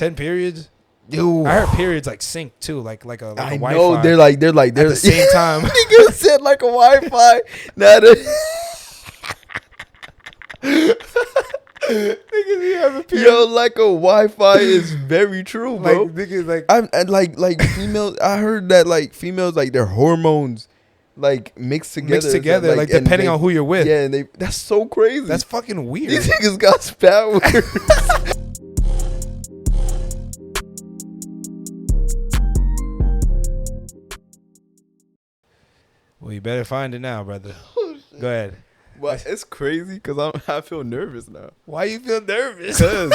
10 periods. Dude. I heard periods like sync too, like a I Wi-Fi. know they're like at the same time. Nigga said like a Wi-Fi. Nah, Niggas be having periods. yo, like a Wi-Fi is very true, bro. Like niggas like I'm like females. I heard that like females like their hormones like mixed together, like depending on who you're with. Yeah, and that's so crazy. That's fucking weird. These niggas got powers. Well, you better find it now, brother. Go ahead. Well, it's crazy because I feel nervous now. Why you feel nervous? Because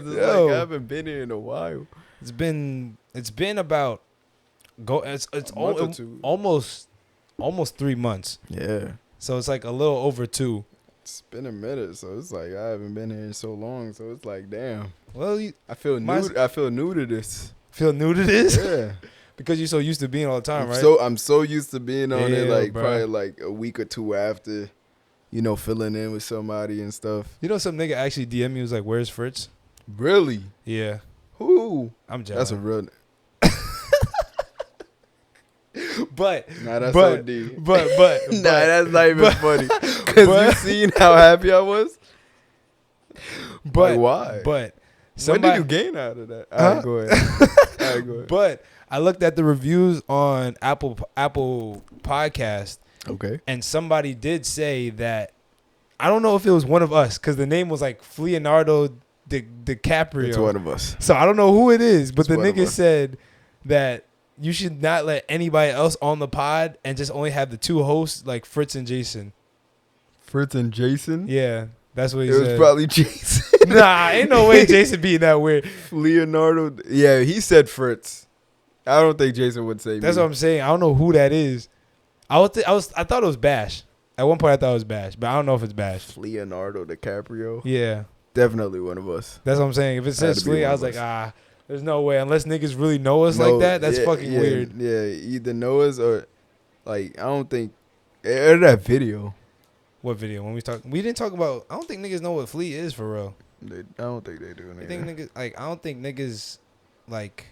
it's like I haven't been here in a while. It's been about it's month or two. almost 3 months. Yeah. So it's like a little over 2. It's been a minute, so it's like I haven't been here in so long. So it's like, damn. Well, I feel new to this. Feel new to this? Yeah. Because you're so used to being all the time, right? I'm so used to being on it, like bro. probably like a week or two after, filling in with somebody and stuff. You know, some nigga actually DM me was like, "Where's Fritz?" Really? Yeah. Who? I'm jealous. That's a real. But Nah, that's so deep. But Nah, that's not even funny. Cause you seen how happy I was. But like, why? But what did you gain out of that? All right, go ahead. But I looked at the reviews on Apple Podcast. Okay. And somebody did say that, I don't know if it was one of us, because the name was like Leonardo DiCaprio. It's one of us. So I don't know who it is, but It's the one of nigga us. said that you should not let anybody else on the pod and just only have the 2 hosts, like Fritz and Jason. Fritz and Jason? Yeah, that's what he It said. was probably Jason. Nah, ain't no way Jason being that weird. Leonardo. Yeah, he said Fritz. I don't think Jason would say That's me. what I'm saying. I don't know who that is. I thought it was Bash. At one point I thought it was Bash, but I don't know if it's Bash. Leonardo DiCaprio. Yeah. Definitely one of us. That's what I'm saying. If it says Had to be Flea, one I was of like, us. there's no way. Unless niggas really know us like that, that's fucking weird. Yeah, either know us or, like, I don't think. Or that video. What video? When we didn't talk about, I don't think niggas know what Flea is for real. I don't think they do. I think niggas, like, I don't think niggas, like,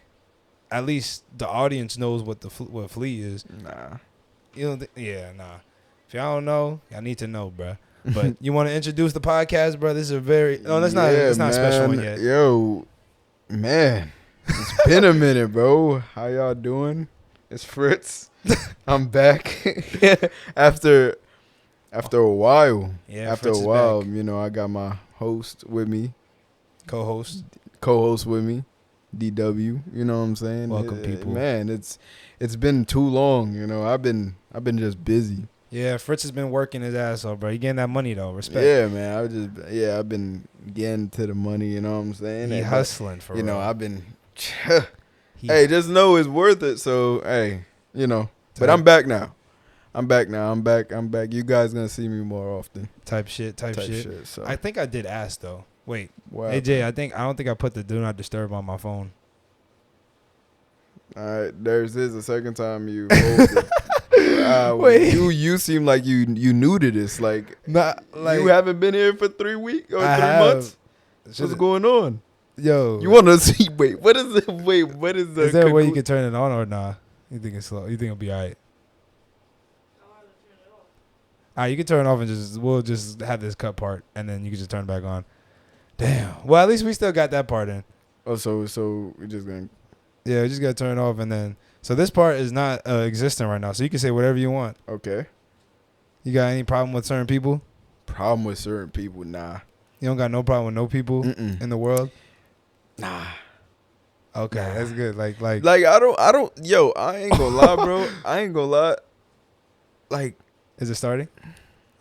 at least the audience knows what what Flea is. Nah. You don't yeah, nah. If y'all don't know, y'all need to know, bruh. But you want to introduce the podcast, bro? This is a very it's not a special one yet. Yo, man, it's been a minute, bro. How y'all doing? It's Fritz. I'm back after a while. Yeah, after Fritz a is while, back. I got my host with me, Co-host. co-host with me, DW. You know what I'm saying? Welcome, people. Man, it's been too long. I've been just busy. Yeah, Fritz has been working his ass off, bro. He getting that money though. Respect. Yeah, man. I've been getting to the money. You know what I'm saying? He hustling for real. I've been. Hey, just know it's worth it. So hey, But I'm back now. I'm back. You guys gonna see me more often. Type shit. So I think I did ask though. Wait, wow. AJ, I don't think I put the do not disturb on my phone. All right, there's the second time you posted. Wait. You seem like you new to this. Like, Not like you haven't been here for 3 weeks or 3 months. What's going on? Yo, You want to see? Wait, what is the? Wait, what is the? is there a way you can turn it on or nah? You think it's slow? You think it'll be alright? Alright, you can turn it off and we'll just have this cut part and then you can just turn it back on. Damn. Well, at least we still got that part in. Oh, so we're just gonna. Yeah, we just gotta turn it off and then. So this part is not existing right now. So you can say whatever you want. Okay. You got any problem with certain people? Problem with certain people? Nah. You don't got no problem with no people in the world? Nah. Okay, Nah. that's good. Like I don't. Yo, I ain't gonna lie, bro. I ain't gonna lie. Like, is it starting?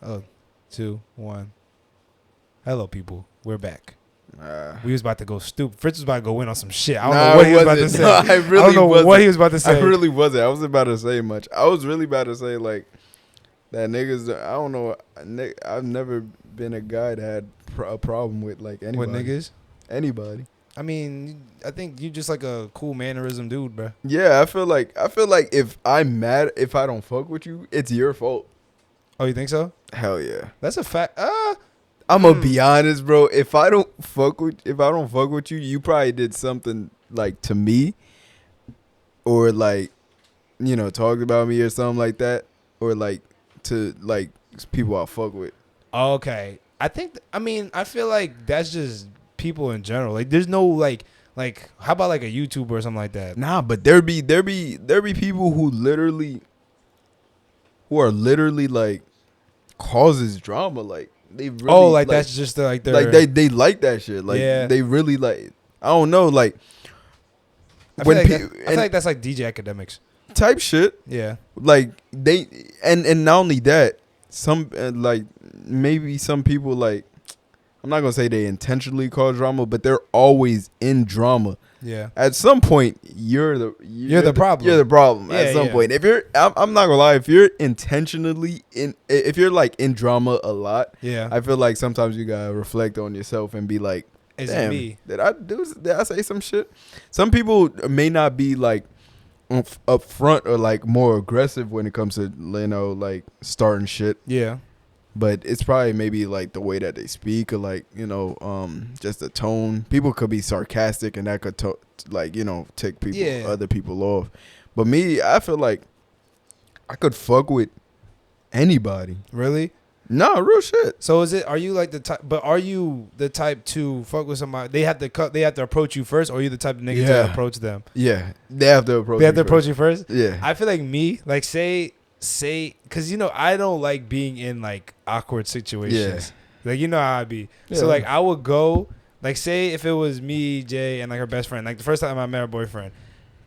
Oh, 2, 1. Hello, people. We're back. We was about to go stupid. Fritz was about to go in on some shit. I don't know what he was about to say. No, I really don't know wasn't. what he was about to say. I really wasn't. I wasn't about to say much. I was really about to say, like, that niggas, I don't know. I've never been a guy that had a problem with, like, anybody. What niggas? Anybody. I mean, I think you just like a cool mannerism dude, bro. Yeah, I feel like if I'm mad, if I don't fuck with you, it's your fault. Oh, you think so? Hell yeah. That's a fact. I'm gonna be honest, bro. If I don't fuck with you, you probably did something like to me, or like, talked about me or something like that, or like to like people I fuck with. Okay, I feel like that's just people in general. Like, there's no like how about like a YouTuber or something like that? Nah, but there be people who are literally like causes drama. Like they really like that's just like their they like that shit. Like they really like. I don't know. Like I feel like that's like DJ academics type shit. Yeah. Like they and not only that, some like maybe some people like. I'm not gonna say they intentionally cause drama, but they're always in drama. Yeah. At some point, you're the problem. You're the problem. At some point, if you're, I'm not gonna lie, if you're intentionally if you're like in drama a lot, I feel like sometimes you gotta reflect on yourself and be like, damn, did I say some shit? Some people may not be like up front or like more aggressive when it comes to like starting shit. Yeah. But it's probably maybe like the way that they speak or like, just the tone. People could be sarcastic and that could tick people, other people off. But me, I feel like I could fuck with anybody. Really? No, real shit. So are you like the type, but are you the type to fuck with somebody? They have to approach you first, or are you the type of nigga to approach them? Yeah. They have to approach you first? Yeah. I feel like me, like say because I don't like being in like awkward situations. Like how I'd be. So like I would go, like say if it was me, Jay, and like her best friend, like the first time I met her boyfriend,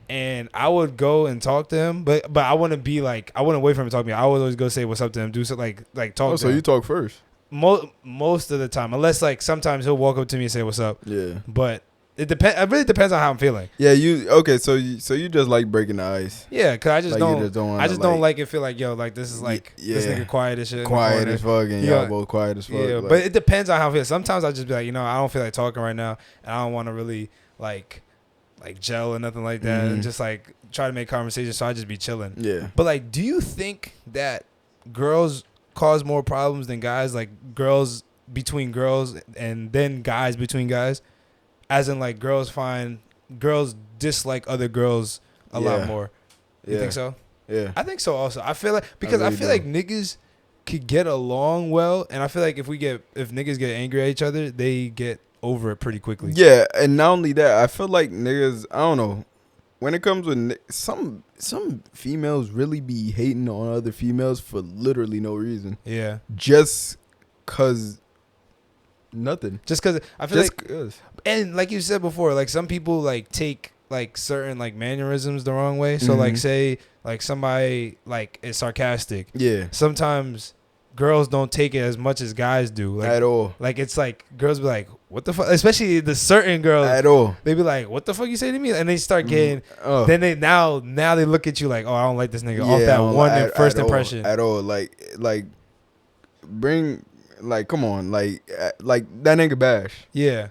and I would go and talk to him, but I wouldn't be like, I wouldn't wait for him to talk to me. I would always go say what's up to him, do something like talk to him. So you talk first? Most of the time, unless like sometimes he'll walk up to me and say what's up. Yeah. But it really depends on how I'm feeling. Yeah, so you just like breaking the ice. Yeah, cause I just don't like it. Feel like like this is like this nigga quiet as shit. Quiet as fuck, and y'all both quiet as fuck. Yeah, like, but it depends on how I feel. Sometimes I just be like, I don't feel like talking right now, and I don't want to really like gel or nothing like that, and just like try to make conversation. So I just be chilling. Yeah. But like, do you think that girls cause more problems than guys? Like girls between girls, and then guys between guys? As in, like, girls dislike other girls a lot more. You think so? Yeah. I think so also. I feel like, because I feel like niggas could get along well, and I feel like if niggas get angry at each other, they get over it pretty quickly. Yeah, and not only that, I feel like niggas, I don't know, when it comes with some females really be hating on other females for literally no reason. Yeah. Just because nothing. Just because I feel like... And like you said before, like some people like take like certain like mannerisms the wrong way. So like say like somebody like is sarcastic. Yeah. Sometimes girls don't take it as much as guys do. Like, at all. Like it's like girls be like, what the fuck? Especially the certain girls. At all. They be like, what the fuck you say to me? And they start getting. Then they now they look at you like, oh, I don't like this nigga off that first impression. At all. Like bring like come on like that nigga Bash. Yeah.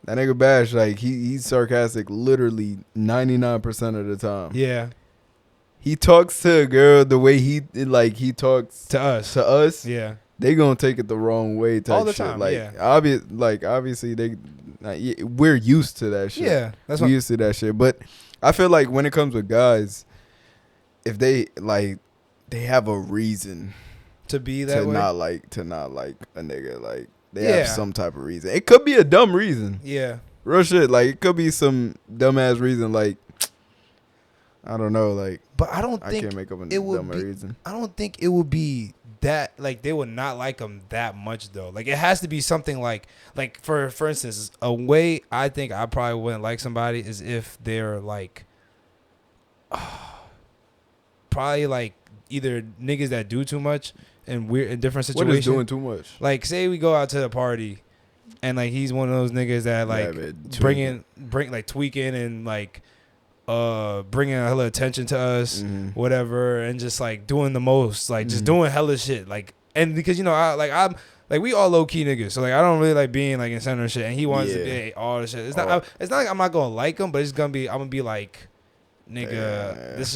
That nigga Bash, like, he's sarcastic literally 99% of the time. Yeah. He talks to a girl the way he talks to us. Yeah. They gonna take it the wrong way type all the shit. Time, like, yeah. Obviously, we're used to that shit. Yeah. We're used to that shit. But I feel like when it comes with guys, if they have a reason to be that way. To not like a nigga, like. They have some type of reason. It could be a dumb reason. Yeah. Real shit. Like, it could be some dumbass reason. Like, I don't know. Like, but I don't think I can't make up a dumb reason. I don't think it would be that, like, they would not like them that much, though. Like, it has to be something like for instance, a way I think I probably wouldn't like somebody is if they're, like, probably, like, either niggas that do too much in different situations. What is doing too much? Like, say we go out to the party, and like he's one of those niggas that like bring like tweaking and like bringing a hella attention to us, whatever, and just like doing the most, like just doing hella shit, like, and because I'm like we all low key niggas, so like I don't really like being like in center of shit, and he wants to be all the shit. It's not like I'm not gonna like him, but I'm gonna be like, nigga, this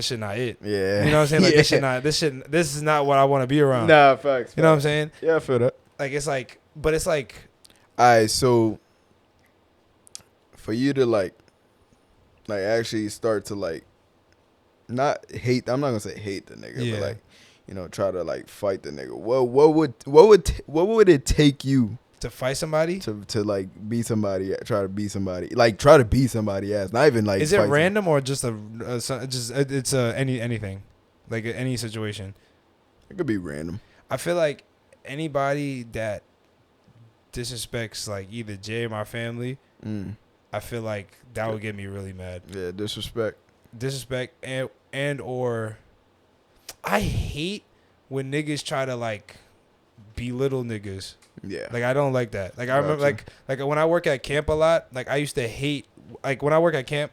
shit not it. Yeah. You know what I'm saying? Like this is not what I want to be around. Nah, facts. You know what I'm saying? Yeah, I feel that. like it's like, but it's like. All right, so for you to like actually start to like not hate. I'm not gonna say hate the nigga, but like, you know, try to like fight the nigga. What would it take you to fight somebody? To like be somebody, try to be somebody, like try to be somebody else. Not even like. Is it random or just it's anything, like any situation? It could be random. I feel like anybody that disrespects like either Jay or my family, I feel like that would get me really mad. Yeah, disrespect and or I hate when niggas try to like belittle niggas. Yeah, like I don't like that. Like I remember like when I work at camp a lot, like I used to hate like when I work at camp,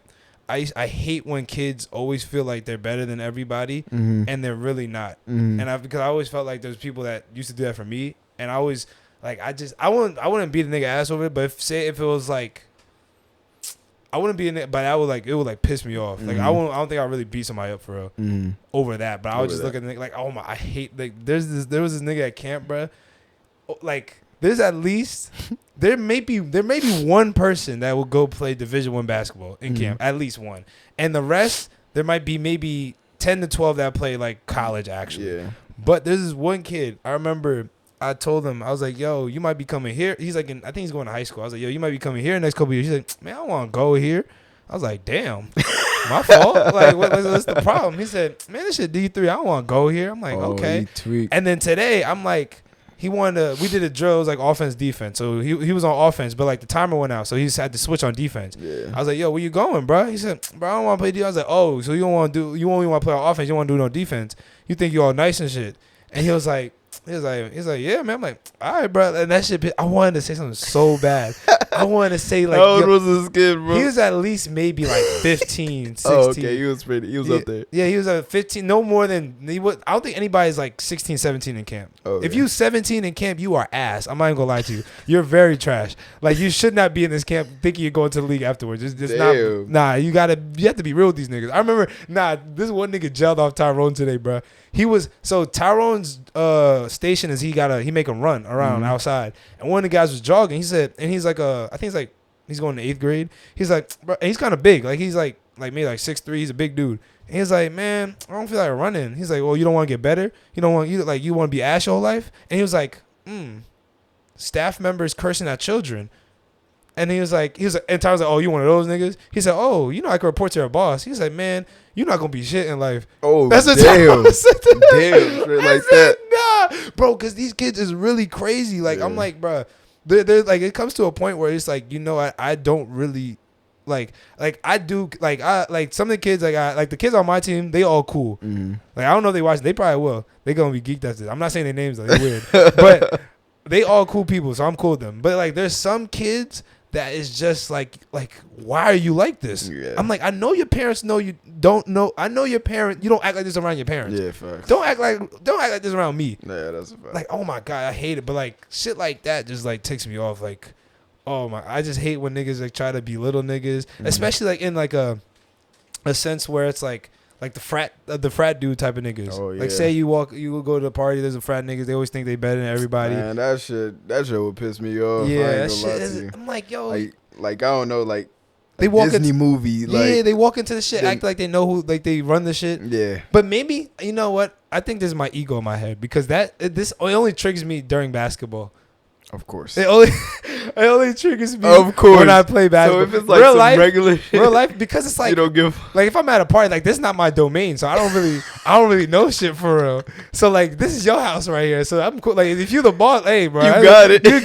I hate when kids always feel like they're better than everybody and they're really not. And because I always felt like there's people that used to do that for me, and I always like I wouldn't beat a nigga ass over it, but if it was like I wouldn't be in it, but it would like piss me off. Like I don't think I really beat somebody up for real over that. But I would just look at the nigga like, oh my, I hate like there was this nigga at camp, bro. Like there's at least there may be one person that will go play Division I basketball in camp, at least one, and the rest there might be maybe 10 to 12 that play like college actually. Yeah. But there's this one kid I remember. I told him, I was like, yo, you might be coming here. He's like, I think he's going to high school. I was like, yo, you might be coming here next couple of years. He's like, man, I don't want to go here. I was like, damn, my fault. Like, what's the problem? He said, man, this shit D3. I don't want to go here. I'm like, okay. And then today, I'm like, we did a drill. It was like offense, defense. So he was on offense, but like the timer went out. So he just had to switch on defense. Yeah. I was like, yo, where you going, bro? He said, bro, I don't want to play defense. I was like, oh, so you only want to play on offense. You don't want to do no defense. You think you all nice and shit. And he was like, yeah, man. I'm like, all right, bro. And that shit, I wanted to say something so bad. I wanted to say like, how old was this kid, bro? He was at least maybe like 15, 16. Oh, okay. He was up there. Yeah, he was at 15. No more than I don't think anybody's like 16, 17 in camp. Okay. If you 17 in camp, you are ass. I'm not even gonna lie to you. You're very trash. Like you should not be in this camp thinking you're going to the league afterwards. It's not. Nah, you have to be real with these niggas. I remember. This one nigga gelled off Tyrone today, bro. He was Tyrone's station is he make him run around outside, and one of the guys was jogging. He said, and he's like I think he's going to 8th grade. He's like, bro, and he's kind of big, like he's like maybe like 6'3". He's a big dude. And he's like, man, I don't feel like running. He's like, well, you don't want to get better. You want to be ass your whole life. And he was like, staff members cursing at children. And he was like, and Tyrone's like, oh, you one of those niggas? He said, oh, I can report to your boss. He's like, man, you're not gonna be shit in life. Oh, that's what damn, straight like that. Nah, bro, because these kids is really crazy. Like, I'm like, bro, they're like, it comes to a point where it's like, I don't really like I do like some of the kids like the kids on my team, they all cool. Like I don't know if they watch it. They probably will. They gonna be geeked at this. I'm not saying their names though. They're weird, but they all cool people, so I'm cool with them. But like, there's some kids that is just like why are you like this? Yeah. I'm like, I know your parents know you don't know. I know your parents. You don't act like this around your parents. Yeah, facts. Don't act like this around me. Yeah, that's a fact. Like, oh my God, I hate it. But like shit like that just like ticks me off. Like, oh my, I just hate when niggas like try to belittle niggas, especially like in like a sense where it's like the frat dude type of niggas. Oh, yeah. Like say you go to the party, there's a frat niggas, they always think they better than everybody. Man, that shit would piss me off. Yeah, that shit I'm like, yo, like I don't know, like they walk Disney movie. Like, yeah, they walk into the shit, act like they know who, like they run the shit. Yeah. But maybe, you know what? I think this is my ego in my head because it only triggers me during basketball. Of course. It only triggers me of course. when I play basketball. So if it's like real life, regular shit, real life, because it's like you don't give like if I'm at a party, like this is not my domain, so I don't really know shit for real. So like this is your house right here, so I'm cool. Like if you the boss, hey bro, you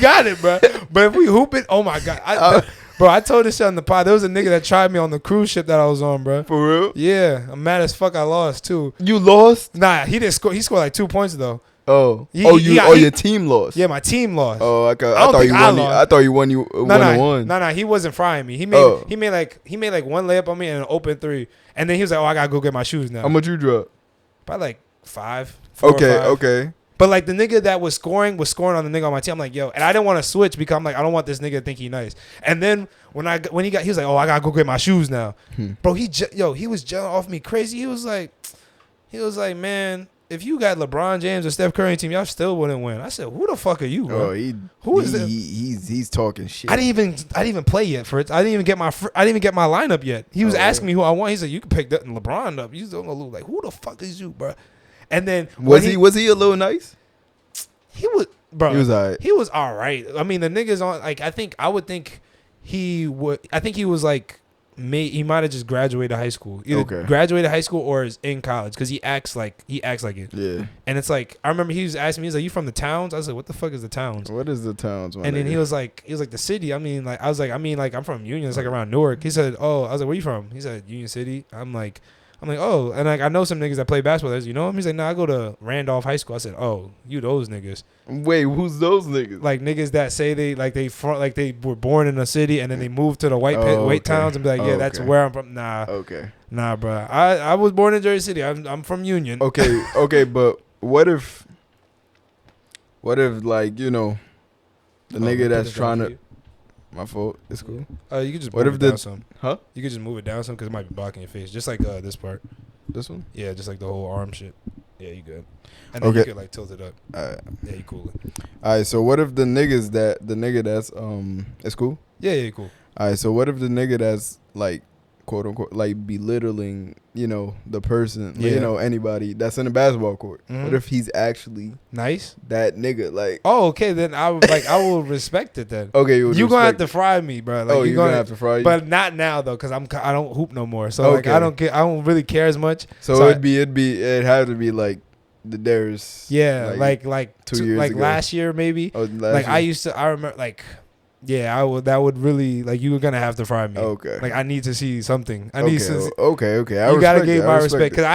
got it, bro. But if we hoop it, oh my God, bro, I told this shit on the pod. There was a nigga that tried me on the cruise ship that I was on, bro. For real? Yeah, I'm mad as fuck. I lost too. You lost? Nah, he didn't score. He scored like 2 points though. Oh, your team lost. Yeah, my team lost. Oh, I thought you won. I thought you won. No, he wasn't frying me. He made like one layup on me and an open 3, and then he was like, "Oh, I gotta go get my shoes now." How much you drop? Probably like 5. Okay. But like the nigga that was scoring on the nigga on my team. I'm like, yo, and I didn't want to switch because I'm like, I don't want this nigga to think he nice. And then when he was like, oh, I gotta go get my shoes now, bro. He was gelling off me crazy. He was like, man. if you got LeBron James or Steph Curry team, y'all still wouldn't win. I said, who the fuck are you, bro? Who is this? He's talking shit. I didn't even play yet, Fritz. I didn't even get my lineup yet. He was asking me who I want. He said, you can pick LeBron up. You don't know, like, who the fuck is you, bro? And then was he a little nice? He was, bro. He was all right. He was all right. I mean, the niggas on, like, I think he was like, he might have just graduated high school. Either graduated high school or is in college because he acts like it. Yeah. And it's like, I remember he was asking me, he's like, you from the towns? I was like, what the fuck is the towns? What is the towns? And then he was like the city. I mean, like, I'm from Union. It's like around Newark. He said, oh, I was like, where you from? He said, Union City. I'm like, oh, and like I know some niggas that play basketball. You know him? He's like, nah, I go to Randolph High School. I said, oh, you those niggas. Wait, who's those niggas? Like niggas that say they were born in a city and then they moved to the white towns and be like, yeah, that's where I'm from. Nah, nah, bro. I was born in Jersey City. I'm from Union. Okay, but what if like, you know, the nigga that's trying to. My fault. It's cool. You could just move it down some. Huh? You could just move it down some because it might be blocking your face. Just like this part. This one? Yeah, just like the whole arm shit. Yeah, you good. And then you could like tilt it up. Yeah, you cool. All right, so what if the nigga that's it's cool? Yeah, you cool. All right, so what if the nigga that's like, quote unquote, like belittling, you know, the person, you know, anybody that's in a basketball court. Mm-hmm. What if he's actually nice? That nigga, like. Oh, okay, then I will respect it then. Okay, you gonna have to fry me, bro. Like, you're gonna have to fry you, but not now though, cause I don't hoop no more. So like I don't really care as much. So it'd have to be like the Darris. Yeah, like 2 years ago. Last year maybe. Oh, last year. I remember like. Yeah, that would really, like, you were gonna have to fry me. Okay. Like, I need to see something. Okay. You gotta give my respect because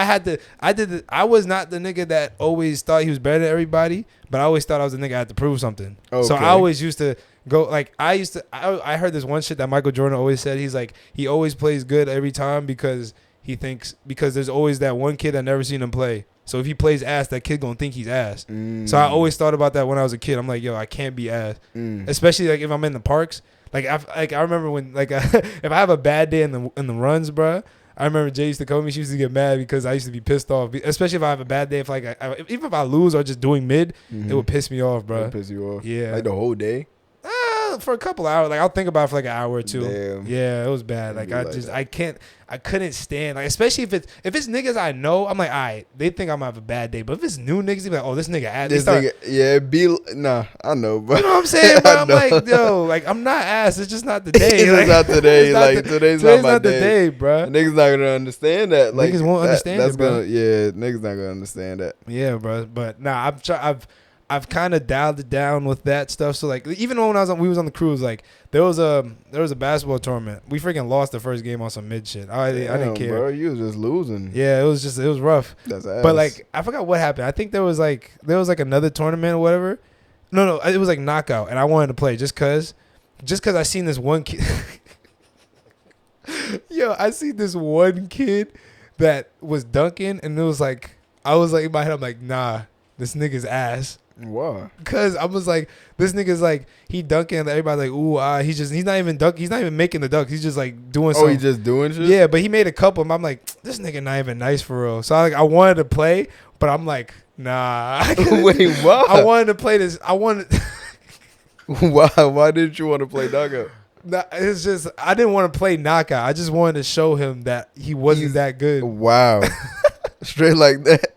I was not the nigga that always thought he was better than everybody, but I always thought I was the nigga that had to prove something. Okay. So I always used to go like I heard this one shit that Michael Jordan always said. He's like, he always plays good every time because there's always that one kid that never seen him play. So if he plays ass, that kid gonna think he's ass. So I always thought about that when I was a kid. I'm like, yo, I can't be ass. Especially like if I'm in the parks. Like I remember when like if I have a bad day in the runs, bro. I remember Jay used to call me. She used to get mad because I used to be pissed off. Especially if I have a bad day. If like even if I lose or just doing mid, it would piss me off, bro. It would piss you off. Yeah. Like the whole day. For a couple hours, like I'll think about it for like an hour or two. Damn. Yeah, it was bad. Like I couldn't stand, like, especially if it's niggas I know. I'm like, all right, they think I'm gonna have a bad day. But if it's new niggas, they be like, oh, this nigga ass. I know, bro. You know what I'm saying? But I'm like, yo, like I'm not ass. It's just not the day. It's not today. Today's not the day, bro. Niggas not gonna understand that. Like niggas won't understand it, bro. Niggas not gonna understand that. Yeah, bro. But nah, I've kind of dialed it down with that stuff. So like, even when we was on the cruise, like there was a basketball tournament. We freaking lost the first game on some mid shit. I didn't care, bro. You was just losing. Yeah, it was rough. That's ass. But like, I forgot what happened. I think there was like another tournament or whatever. No, it was like knockout, and I wanted to play just cause I seen this one kid. Yo, I seen this one kid that was dunking, and it was like, I was like in my head, I'm like, nah, this nigga's ass. Why? Because I was like, this nigga's like, he dunking, and everybody's like, ooh, he's not even dunk, he's not even making the dunk, he's just like doing something. Oh, he's just doing shit? Yeah, but he made a couple, and I'm like, this nigga not even nice for real. So I wanted to play, but I'm like, nah. Wait, what? I wanted to play this. Why didn't you want to play knockout? Nah, it's just, I didn't want to play knockout. I just wanted to show him that he wasn't that good. Wow. Straight like that.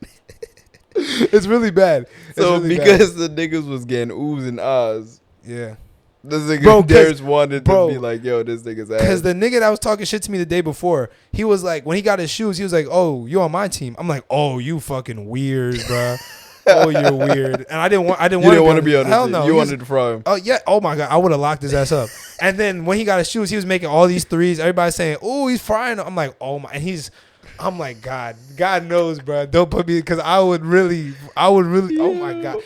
It's really bad. Because the niggas was getting oohs and ahs. Yeah. This nigga Darris wanted to be like, yo, this nigga's ass. Because the nigga that was talking shit to me the day before, he was like, when he got his shoes, he was like, oh, you on my team. I'm like, oh, you fucking weird, bro. Oh, you're weird. And I didn't want to be on his team. No. You wanted to fry him. Oh, yeah. Oh, my God. I would have locked his ass up. And then when he got his shoes, he was making all these threes. Everybody saying, oh, he's frying them. I'm like, oh, my. And I'm like, God knows, bro. Don't put me, because I would really, oh my God.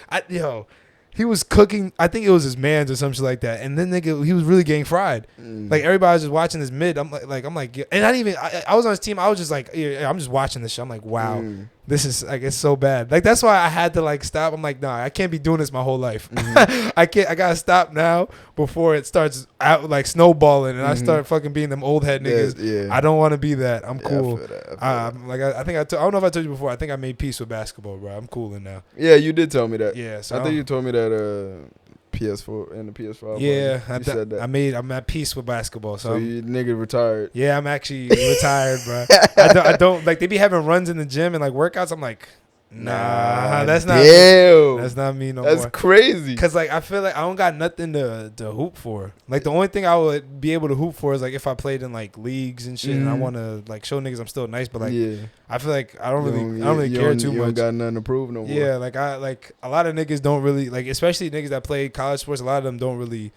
He was cooking, I think it was his man's or some shit like that. And then nigga, he was really getting fried. Like everybody was just watching this mid. I'm like, and I was on his team. I was just like, yeah, I'm just watching this shit. I'm like, wow. this is like, it's so bad. Like, that's why I had to like stop. I'm like, nah, I can't be doing this my whole life. I gotta stop now before it starts out like snowballing and I start fucking being them old head niggas. Yeah. I don't want to be that. I'm cool. I think I don't know if I told you before. I think I made peace with basketball, bro. I'm cooling now. Yeah, you did tell me that. Yeah, so I think you told me that PS4 and the PS5. Yeah, you said that. I'm at peace with basketball. So you nigga retired. Yeah, I'm actually retired, bro. I don't like, they be having runs in the gym and like workouts. I'm like, nah, that's not me. That's not me no more. That's crazy. Cause like I feel like I don't got nothing to hoop for. Like the only thing I would be able to hoop for is like if I played in like leagues and shit and I want to like show niggas I'm still nice. But like I feel like I don't really care too much. You don't got nothing to prove no more. Yeah, like a lot of niggas don't really like, especially niggas that play college sports. A lot of them don't really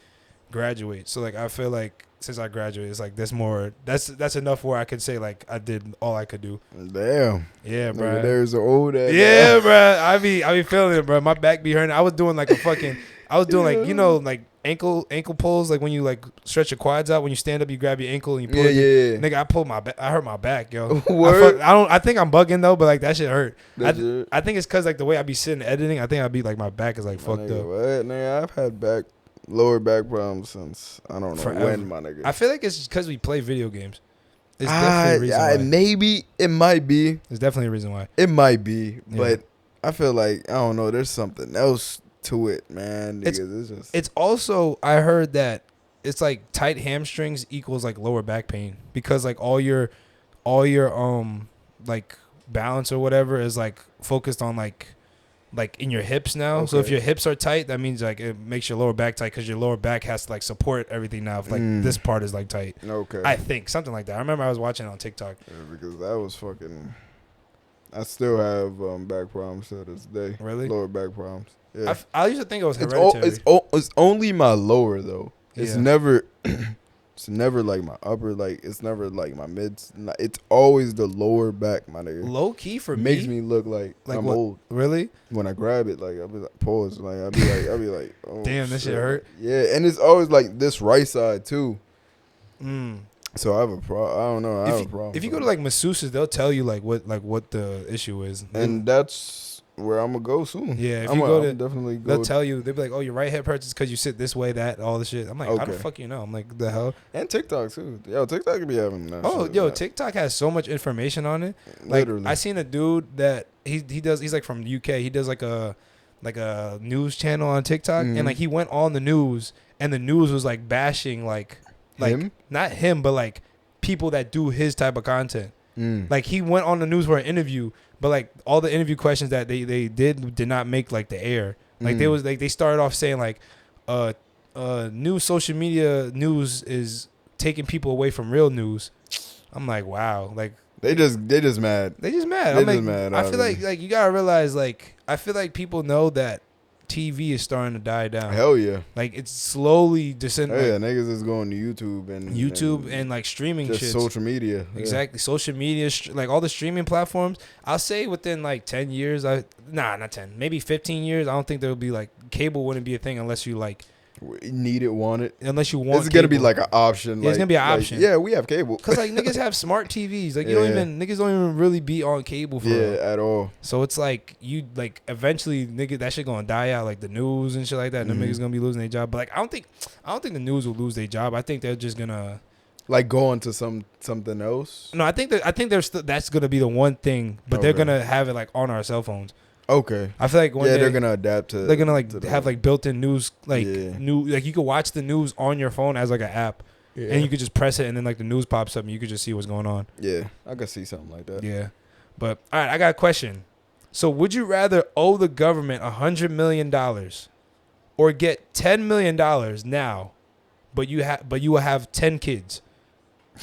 graduate. So like I feel like since I graduated, it's like that's enough where I could say like I did all I could do. Damn. Yeah, bro. There's an old ass. Yeah, bro. I be feeling it, bro. My back be hurting. I was doing like like, you know, like ankle pulls, like when you like stretch your quads out, when you stand up you grab your ankle and you pull it. Nigga, I hurt my back, yo. I think I'm bugging though, but like that shit hurt. I think it's cause like the way I be sitting editing, I think I be like my back is like fucked up. What? Nigga, I've had lower back problems since I don't know forever. When, my nigga. I feel like it's because we play video games. It's definitely a reason why. Maybe it might be. There's definitely a reason why. It might be, but I feel like I don't know. There's something else to it, man. It's also, I heard that it's like tight hamstrings equals like lower back pain because like all your like balance or whatever is like focused on like in your hips now. Okay. So if your hips are tight, that means like it makes your lower back tight because your lower back has to like support everything now. If like this part is like tight. Okay. I think something like that. I remember I was watching it on TikTok. Yeah, because that was fucking. I still have back problems to this day. Really? Lower back problems. Yeah. I used to think it was hereditary. It's only my lower though. It's never. It's never like my upper, like it's never like my mids. It's always the lower back, my nigga. Low key for me makes me look like I'm old. Really? When I grab it, like I'll be like pause, like I'll be like, oh damn, this shit hurt. Yeah, and it's always like this right side too. So I have a problem. I don't know. I have a problem. If you go to like masseuses, they'll tell you like what the issue is, and that's where I'm gonna go soon. Yeah, if I'm you go to, definitely go. They'll tell you. They'll be like, "Oh, your right hip hurts because you sit this way, that, all the shit." I'm like, "How the fuck you know?" I'm like, "The hell?" And TikTok too. Yo, TikTok could be having that. Oh, yo, TikTok has so much information on it. Like, literally, I seen a dude that he does. He's like from the UK. He does like a news channel on TikTok, and like he went on the news, and the news was like bashing like him? Not him, but like people that do his type of content. Like he went on the news for an interview, but like all the interview questions that they did not make like the air. Like they started off saying like new social media news is taking people away from real news. I'm like, wow, like they just mad. They just mad. I feel like you gotta realize, like, I feel like people know that TV is starting to die down. Hell yeah. Like it's slowly descending. Hell yeah, niggas is going to YouTube and like streaming just shit. Social media. Exactly. Yeah. Social media, like all the streaming platforms. I'll say within like 10 years, not 10, maybe 15 years, I don't think there'll be like cable wouldn't be a thing unless you like need it, want it. Unless you want it's going to be like an option. Yeah, it's going to be an option. Yeah, we have cable. Because like niggas have smart TVs. Like niggas don't even really be on cable for real. At all. So it's like you like eventually nigga that shit going to die out, like the news and shit like that. And them niggas going to be losing their job. But like I don't think the news will lose their job. I think they're just going to like go on to something else. No, I think that's going to be the one thing, but they're going to have it like on our cell phones. Okay. I feel like they're gonna adapt to. They're gonna like have like built-in news, like new, like you could watch the news on your phone as like an app, and you could just press it, and then like the news pops up, and you could just see what's going on. Yeah, I could see something like that. Yeah, but all right, I got a question. So, would you rather owe the government $100 million, or get $10 million now, but you will have 10 kids?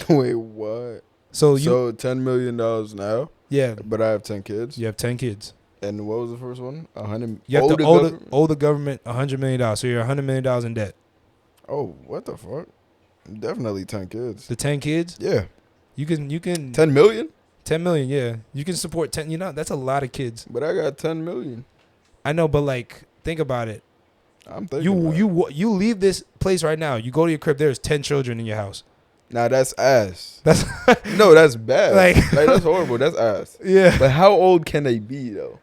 Wait, what? So $10 million now? Yeah, but I have 10 kids. You have 10 kids. And what was the first one? 100. You have to owe the government $100 million. So you're $100 million in debt. Oh, what the fuck? Definitely 10 kids. The 10 kids? Yeah. You can 10 million? 10 million, yeah. You can support 10. You know, that's a lot of kids. But I got 10 million. I know, but like, think about it. I'm thinking. You leave this place right now. You go to your crib. There's 10 children in your house. Nah, that's ass. No, that's bad. Like that's horrible. That's ass. Yeah. But how old can they be though?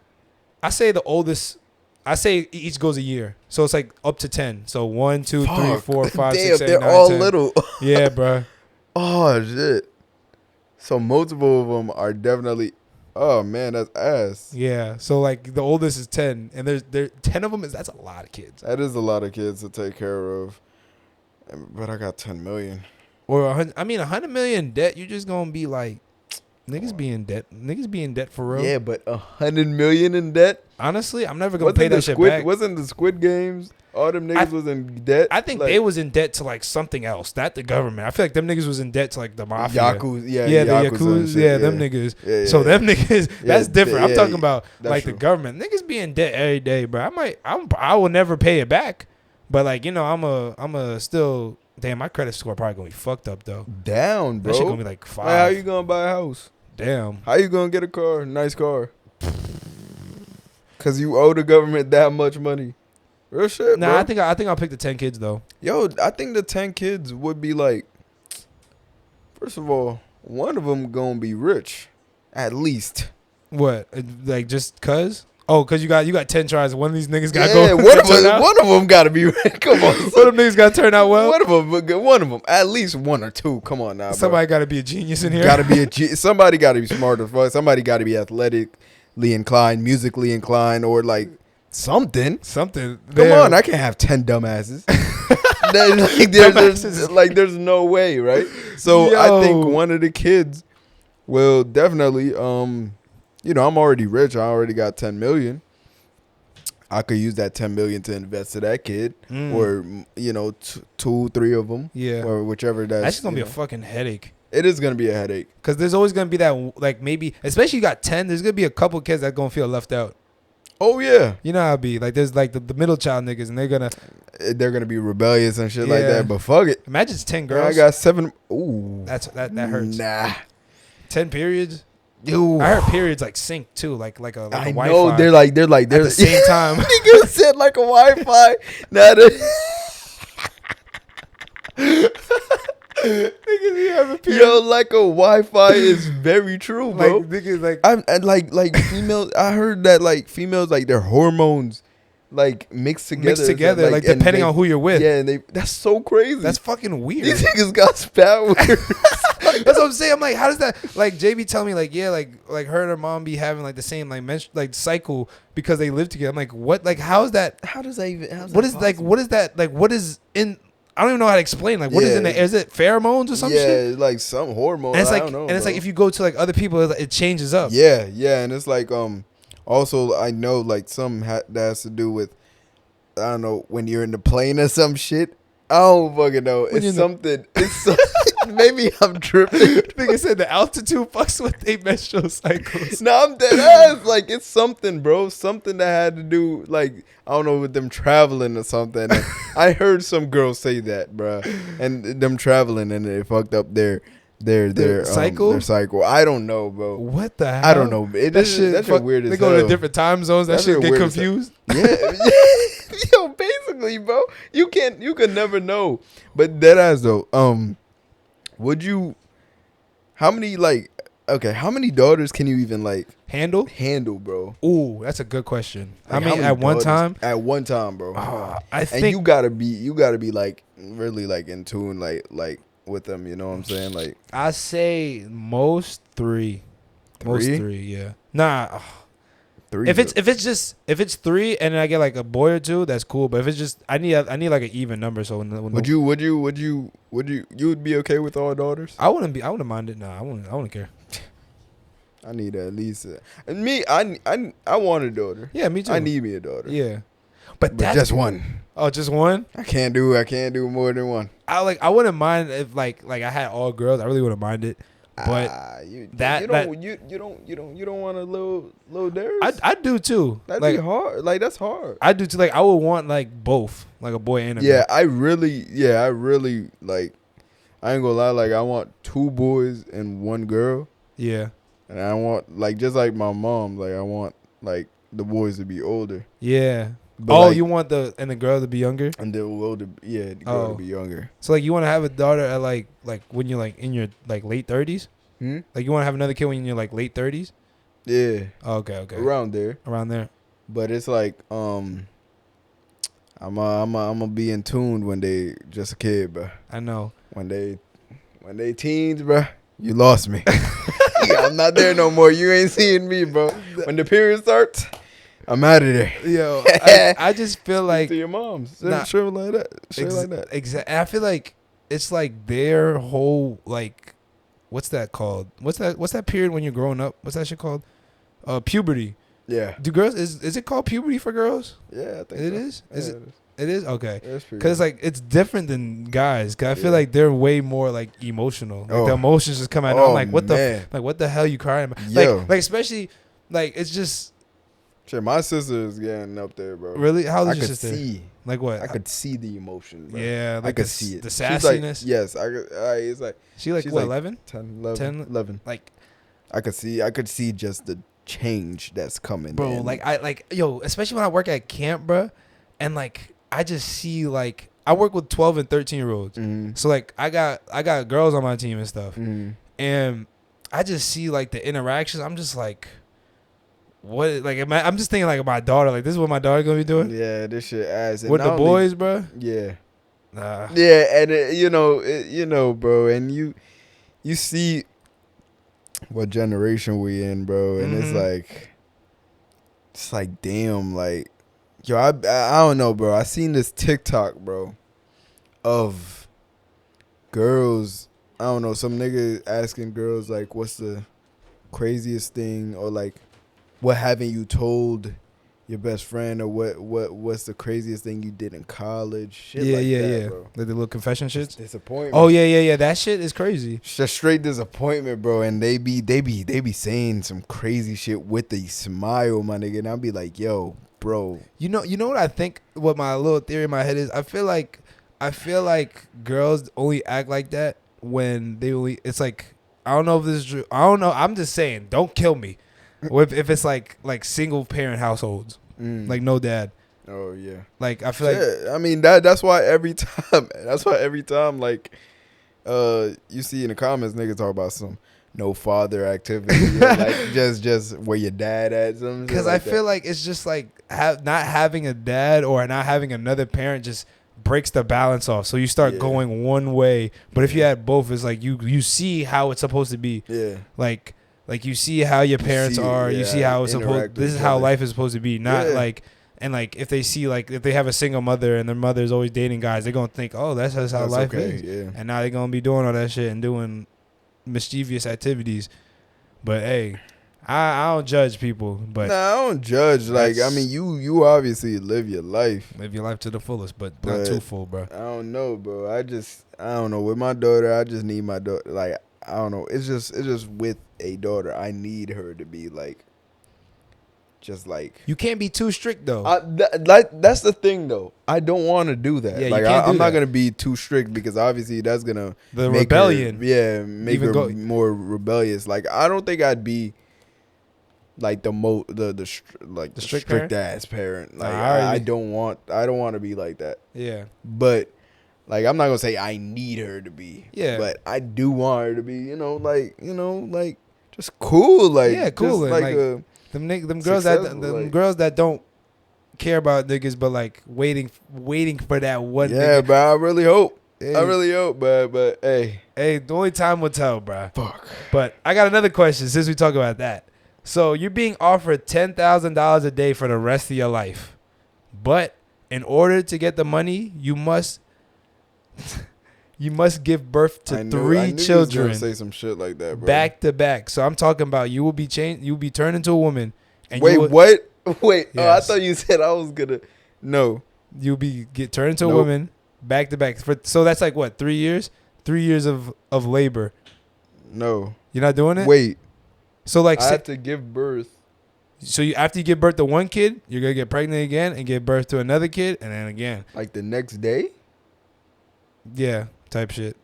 I say the oldest. I say each goes a year, so it's like up to 10. So 1, 2, 3, 4, 5, 6, 7, 8, 9, 10. They're all little. Yeah, bro. Oh shit. So multiple of them are definitely. Oh man, that's ass. Yeah. So like the oldest is 10, and there's 10 of them. That's a lot of kids. That is a lot of kids to take care of. But I got 10 million. Or 100 million debt. You're just gonna be like, niggas be in debt. Niggas be in debt for real. Yeah, but 100 million in debt. Honestly, I'm never gonna pay that shit back. Wasn't the Squid Games? All them niggas was in debt. I think they was in debt to like something else, not the government. I feel like them niggas was in debt to like the mafia. The Yakuza, them niggas. Yeah. So them niggas, that's different. I'm talking about like true. The government. Niggas be in debt every day, bro. I will never pay it back, but like I'm a still. Damn, my credit score probably gonna be fucked up though. Down, bro. That shit gonna be like 5. Like, how you gonna buy a house? Damn. How you gonna get a car? Nice car. Cause you owe the government that much money. Real shit, bro. I think I'll pick the 10 kids though. Yo, I think the 10 kids would be like, first of all, one of them gonna be rich, at least. What? Like just cause? Oh, cause you got 10 tries. One of these niggas got go. One of them gotta be rich. Come on, one of them niggas gotta turn out well. One of them, at least 1 or 2. Come on now, somebody gotta be a genius in here. Somebody gotta be smart as fuck. Somebody gotta be athletically inclined, musically inclined, or like. Something. Come on, I can't have 10 dumbasses. There's no way, right? So I think one of the kids will definitely, I'm already rich. I already got 10 million. I could use that 10 million to invest to that kid, or 2, 3 of them, or whichever. That's just gonna be a fucking headache. It is gonna be a headache because there's always gonna be that like maybe, especially you got 10. There's gonna be a couple kids that gonna feel left out. Oh yeah, you know how it be like there's like the middle child niggas and they're gonna be rebellious and shit like that. But fuck it. Imagine it's 10 girls. I got 7. Ooh, that hurts. Nah, 10 periods. Dude, I heard periods like sync too, like a I Wi-Fi. know they're at the same time. Niggas said like a Wi-Fi. Nah, niggas be having periods. Yo, like a Wi-Fi is very true, bro. Like niggas like I'm and like females. I heard that like females like their hormones like mixed together, like depending on who you're with. Yeah, and that's so crazy. That's fucking weird. These niggas got spat weird. That's what I'm saying. I'm like, how does that? Like JB tell me like her and her mom be having like the same like cycle because they live together. I'm like, what? Like, how is that? How does that even? What is like? What is that? Like, what is in? I don't even know how to explain. Like, what is in there? Is it pheromones or some shit? Yeah, like some hormones. And it's like, I don't know, it's like if you go to like other people, it changes up. Yeah, and it's like also I know like some that has to do with I don't know when you're in the plane or some shit. I don't fucking know. It's something. Maybe I'm tripping. Nigga said the altitude fucks with their menstrual cycles. No, I'm dead ass. Like it's something, bro. Something that had to do like I don't know with them traveling or something. And I heard some girls say that, bro. And them traveling and they fucked up their cycle. Their cycle. I don't know, bro. What the hell? I don't know. That shit weird as hell. They go to different time zones. That shit get confused. Yeah. Yo, basically, bro. You can never know. But dead ass though. Would you? How many daughters can you even like handle, bro? Ooh, that's a good question. Like, how many at one time? At one time, bro. I think and you gotta be like really like in tune, like with them. You know what I'm saying? Like I say most 3. Most 3, yeah. Nah. 3. If it's 3 and then I get like a boy or 2, that's cool. But if it's just I need like an even number. So would you be okay with all daughters? I wouldn't mind it. Nah, I wouldn't care. I need at least and me. I want a daughter. Yeah, me too. I need me a daughter. Yeah, but just one. Oh, just one? I can't do more than one. I wouldn't mind if like I had all girls. I really wouldn't mind it. But you don't want a little Darris? I do too. That'd be hard. Like that's hard. I do too. Like I would want like both, like a boy and a girl. Yeah, I really like. I ain't gonna lie. Like I want 2 boys and 1 girl. Yeah. And I want like just like my mom. Like I want like the boys to be older. Yeah. But you want the girl to be younger, and the girl to be younger. So like you want to have a daughter at like when you're like in your like late 30s. Like you want to have another kid when you're like late 30s. Yeah. Oh, okay. Around there. But it's like I'm gonna be in tune when they just a kid, bro. I know. When they teens, bro, you lost me. I'm not there no more. You ain't seeing me, bro. When the period starts, I'm out of there. Yo, I just feel like to your moms, shit like that. Exactly. I feel like it's like their whole like, what's that called? What's that period when you're growing up? What's that shit called? Puberty. Yeah. Do girls is it called puberty for girls? Yeah, I think it is. Is it? It is okay. Because like it's different than guys. Cause I feel like they're way more like emotional. Like the emotions just come out. I'm like, what the hell you crying about? Like especially like it's just. Shit, my sister is getting up there, bro. Really? How old is your sister? See. Like what? I could see the emotion, bro. Yeah, like I could see it. The sassiness. Like, yes, it's like she's like what, 11? 10, 11. Like I could see just the change that's coming, bro. Like especially when I work at camp, bro, and like I just see like I work with 12 and 13-year-olds. Mm-hmm. So like I got girls on my team and stuff. Mm-hmm. And I just see like the interactions. I'm just like, what? Like I'm just thinking like my daughter. Like this is what my daughter gonna be doing. Yeah, this shit ass. With the boys, bro. Yeah. Nah. Yeah, and you know, bro, and you see what generation we in, bro, and it's like damn, like. Yo, I don't know, bro. I seen this TikTok, bro, of girls. I don't know, some nigga asking girls like, "What's the craziest thing?" or like, "What haven't you told your best friend?" or what's the craziest thing you did in college? Shit that, bro. Like the little confession shits. Disappointment. Oh yeah. That shit is crazy. Just straight disappointment, bro. And they be saying some crazy shit with a smile, my nigga. And I'll be like, yo. Bro, you know what I think? What my little theory in my head is? I feel like girls only act like that when they only. It's like I don't know if this is true. I don't know. I'm just saying. Don't kill me. if it's like single parent households, like no dad. Oh yeah. Like I feel like. I mean that's why every time like, you see in the comments niggas talk about some. No father activity, like just where your dad at. Because I feel like it's just like not having a dad or not having another parent just breaks the balance off. So you start going one way, but if you had both, it's like you see how it's supposed to be. Yeah, like you see how your parents are. You see how it's supposed. This is how life is supposed to be. Not like. And like if they see like if they have a single mother and their mother is always dating guys, they're gonna think, oh, that's how life is. Yeah. And now they're gonna be doing all that shit and doing mischievous activities. But hey, I don't judge people. But I don't judge. Like I mean, you obviously live your life to the fullest, but not too full, bro. I don't know, bro. I don't know. With my daughter, I just need my daughter. Like I don't know. It's just with a daughter, I need her to be like. Just like you can't be too strict though. That's the thing though. I don't want to do that. Yeah, like I'm not gonna be too strict because obviously that's gonna make rebellion. Make her more rebellious. Like I don't think I'd be like the strict ass parent. Like I don't want to be like that. Yeah. But like I'm not gonna say I need her to be. Yeah. But I do want her to be. Like just cool. Like yeah, cool. Just like them girls girls that don't care about niggas, but like waiting for that one. Yeah, nigga. But I really hope. Hey. But hey, the only time will tell, bro. Fuck. But I got another question since we talk about that. So you're being offered $10,000 a day for the rest of your life, but in order to get the money, you must give birth to 3 children. You were gonna say some shit like that, bro. Back to back. So I'm talking about you will be changed. You will be turned into a woman. And Wait, what? Wait. Yes. Oh, I thought you said I was gonna. No. You'll get turned into a woman back to back. So that's like what? 3 years? 3 years of labor. No. You're not doing it. Wait. So like I have to give birth. So after you give birth to one kid, you're gonna get pregnant again and give birth to another kid, and then again. Like the next day. Yeah. Type shit.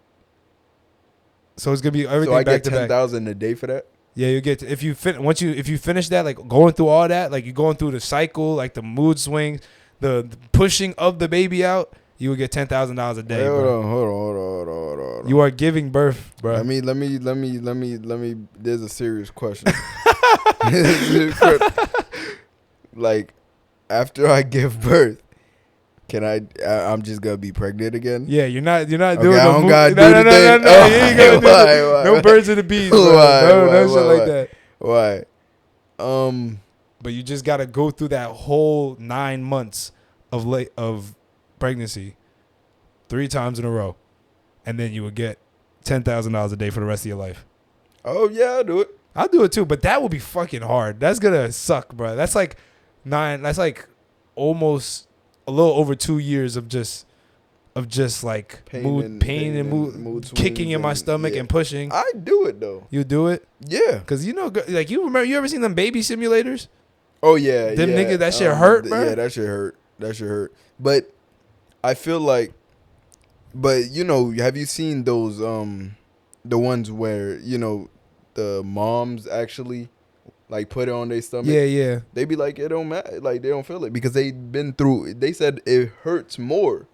So it's gonna be everything. So I back get $10,000 a day for that. Yeah, you get if you finish that, like going through all that, like you're going through the cycle, like the mood swings, the pushing of the baby out, you would get $10,000 a day. Wait, hold on. You are giving birth, bro. Let me. There's a serious question. Like, after I give birth, can I'm just gonna be pregnant again? Yeah, you're not doing. I don't gotta do the thing. No. You ain't gonna do why? No birds of the bees, bro. No shit like that. Why? But you just gotta go through that whole 9 months of pregnancy 3 times in a row, and then you would get $10,000 a day for the rest of your life. Oh yeah, I'll do it. I'll do it too, but that would be fucking hard. That's gonna suck, bro. That's like almost a little over 2 years of just like pain and mood kicking in my stomach and pushing. I do it though. You do it? Yeah. Cause you ever seen them baby simulators? Oh yeah. Them niggas, that shit hurt, bro. Yeah, that shit hurt. But I feel like, have you seen those the ones where the moms actually like put it on their stomach? Yeah. They be like, it don't matter, like they don't feel it because they been through. They said it hurts more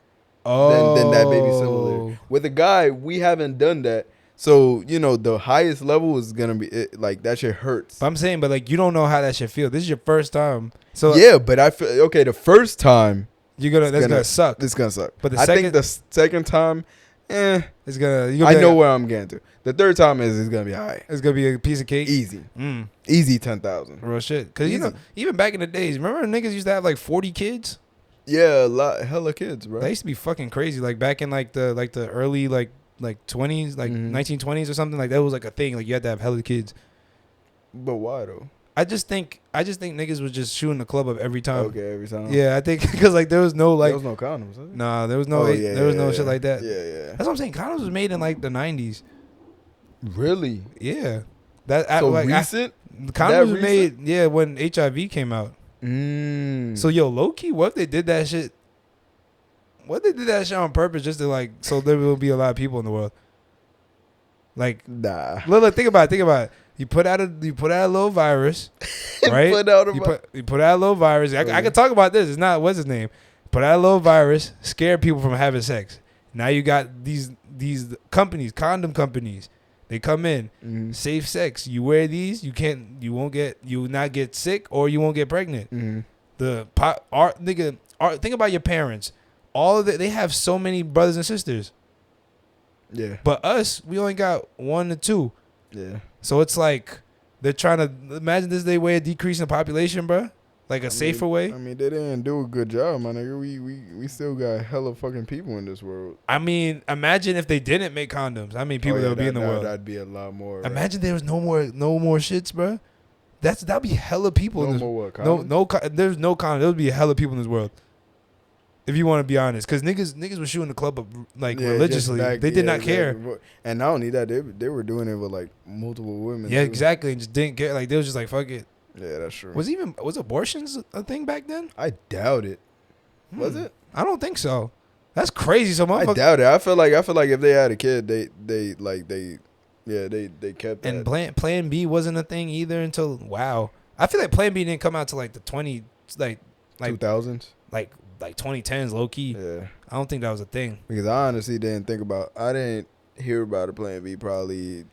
than that baby simulator. With a guy, we haven't done that, so the highest level is gonna be like that shit hurts. But I'm saying, but like you don't know how that shit feel. This is your first time, so yeah. But I feel okay. The first time that's gonna suck. It's gonna suck. But I think the second time, it's gonna. I know where I'm getting to. The third time it's gonna be high. It's gonna be a piece of cake. Easy. Easy 10,000. Real shit. Cause even back in the days, remember niggas used to have like 40 kids? Yeah, hella kids, bro. They used to be fucking crazy. Like back in like the early like 20s, like 1920s or something. Like that was like a thing. Like you had to have hella kids. But why though? I just think niggas was just shooting the club up every time. Okay, every time. Yeah, I think because like there was no condoms. Was it? Nah, there was no shit like that. Yeah. That's what I'm saying. Condoms was made in like the 90s. Really? Yeah. Recent? Condoms was made when HIV came out. So low key, what if they did that shit? What if they did that shit on purpose just to like so there will be a lot of people in the world? Like nah. Look, think about it. You put out a little virus, right? You put out a little virus. I can talk about this. It's not what's his name. Put out a little virus, scare people from having sex. Now you got these companies, condom companies. They come in, safe sex. You wear these, you will not get sick or you won't get pregnant. Think about your parents. All of they have so many brothers and sisters. Yeah. But us, we only got 1 or 2. Yeah. So it's like they're trying to imagine this their way of decreasing the population, bro. Like a safer way. I mean, they didn't do a good job, my nigga. We still got hella fucking people in this world. I mean, imagine if they didn't make condoms. How many people there would be in the world? That'd be a lot more. Imagine there was no more shits, bro. That'd be hella people. No more what? Condoms? There's no condoms. There would be hella people in this world. If you want to be honest, because niggas were shooting the club up like religiously. They did not care. And not only that, they were doing it with like multiple women. Yeah, exactly. And just didn't care. Like they was just like, fuck it. Yeah, that's true. Was abortions a thing back then? I doubt it. Was it? I don't think so. That's crazy. So I doubt it. I feel like if they had a kid, they kept that. And Plan B wasn't a thing either until wow. I feel like Plan B didn't come out till like the 2000s. Like 2010s, low key. Yeah. I don't think that was a thing. Because I honestly didn't hear about a Plan B probably.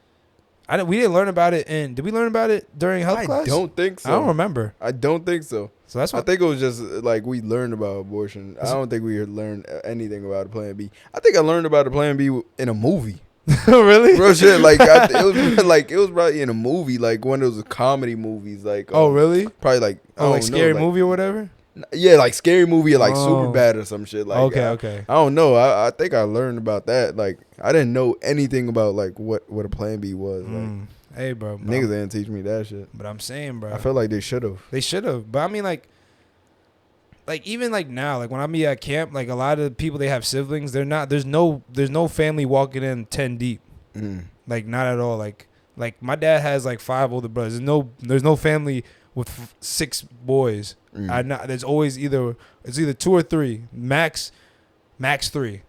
We didn't learn about it. And did we learn about it during health class? I don't think so. I don't remember. I don't think so. So that's what I think it was just like we learned about abortion. I don't think we learned anything about a Plan B. I think I learned about a Plan B in a movie. Really? Real shit. Like it was probably in a movie, like one of those comedy movies. Like oh really? Probably like Scary Movie or whatever. Yeah, like Scary Movie or like Superbad or some shit. Like okay. I don't know. I think I learned about that. Like I didn't know anything about like what a Plan B was. Like, hey, bro. Niggas didn't teach me that shit. But I'm saying, bro. I feel like they should have. They should have. But I mean, like even like now, like when I be at camp, like a lot of the people they have siblings. They're not. There's no family walking in 10 deep. Like not at all. Like my dad has like 5 older brothers. There's no family with 6 boys. There's always either 2 or 3, max 3.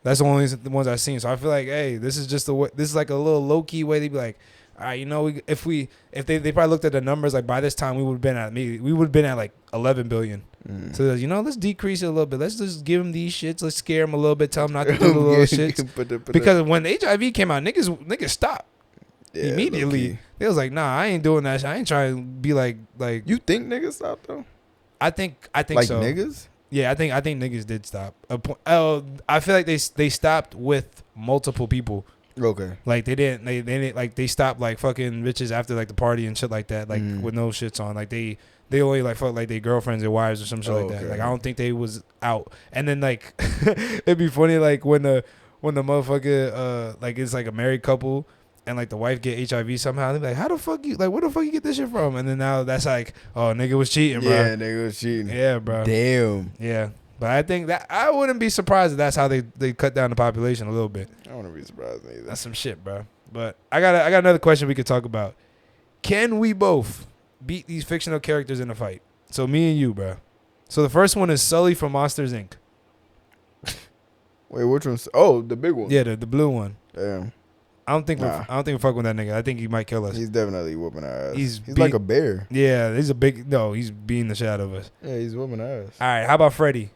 That's the only ones I've seen. So I feel like, hey, this is just this is like a little low key way to be like, all right, you know, if they probably looked at the numbers, like by this time we would have been at like 11 billion. So you know, let's decrease it a little bit. Let's just give them these shits. Let's scare them a little bit. Tell them not to do the little shits. Because when the HIV came out, niggas stopped immediately. They was like, nah, I ain't doing that shit. I ain't trying to be like. You think niggas stopped though? I think like so. Like niggas? Yeah, I think niggas did stop. I feel like they stopped with multiple people. Okay. Like they didn't like they stopped like fucking bitches after like the party and shit like that, like with no shits on. Like they only like fuck like their girlfriends or wives or some shit like that. Like I don't think they was out. And then like it'd be funny like when the motherfucker like it's like a married couple and like the wife get HIV somehow. They be like, how the fuck you like where the fuck you get this shit from? And then now that's like, oh, nigga was cheating, bro. Yeah, nigga was cheating. Yeah, bro. Damn. Yeah. But I think that I wouldn't be surprised if that's how they cut down the population a little bit. I wouldn't be surprised either. That's some shit, bro. But I got another question we could talk about. Can we both beat these fictional characters in a fight? So me and you, bro. So the first one is Sully from Monsters Inc. Wait, which one? Oh, the big one. Yeah, the blue one. Damn. I don't think we're fucking with that nigga. I think he might kill us. He's definitely whooping our ass. He's like a bear. Yeah, he's beating the shit out of us. Yeah, he's whooping our ass. All right, how about Freddy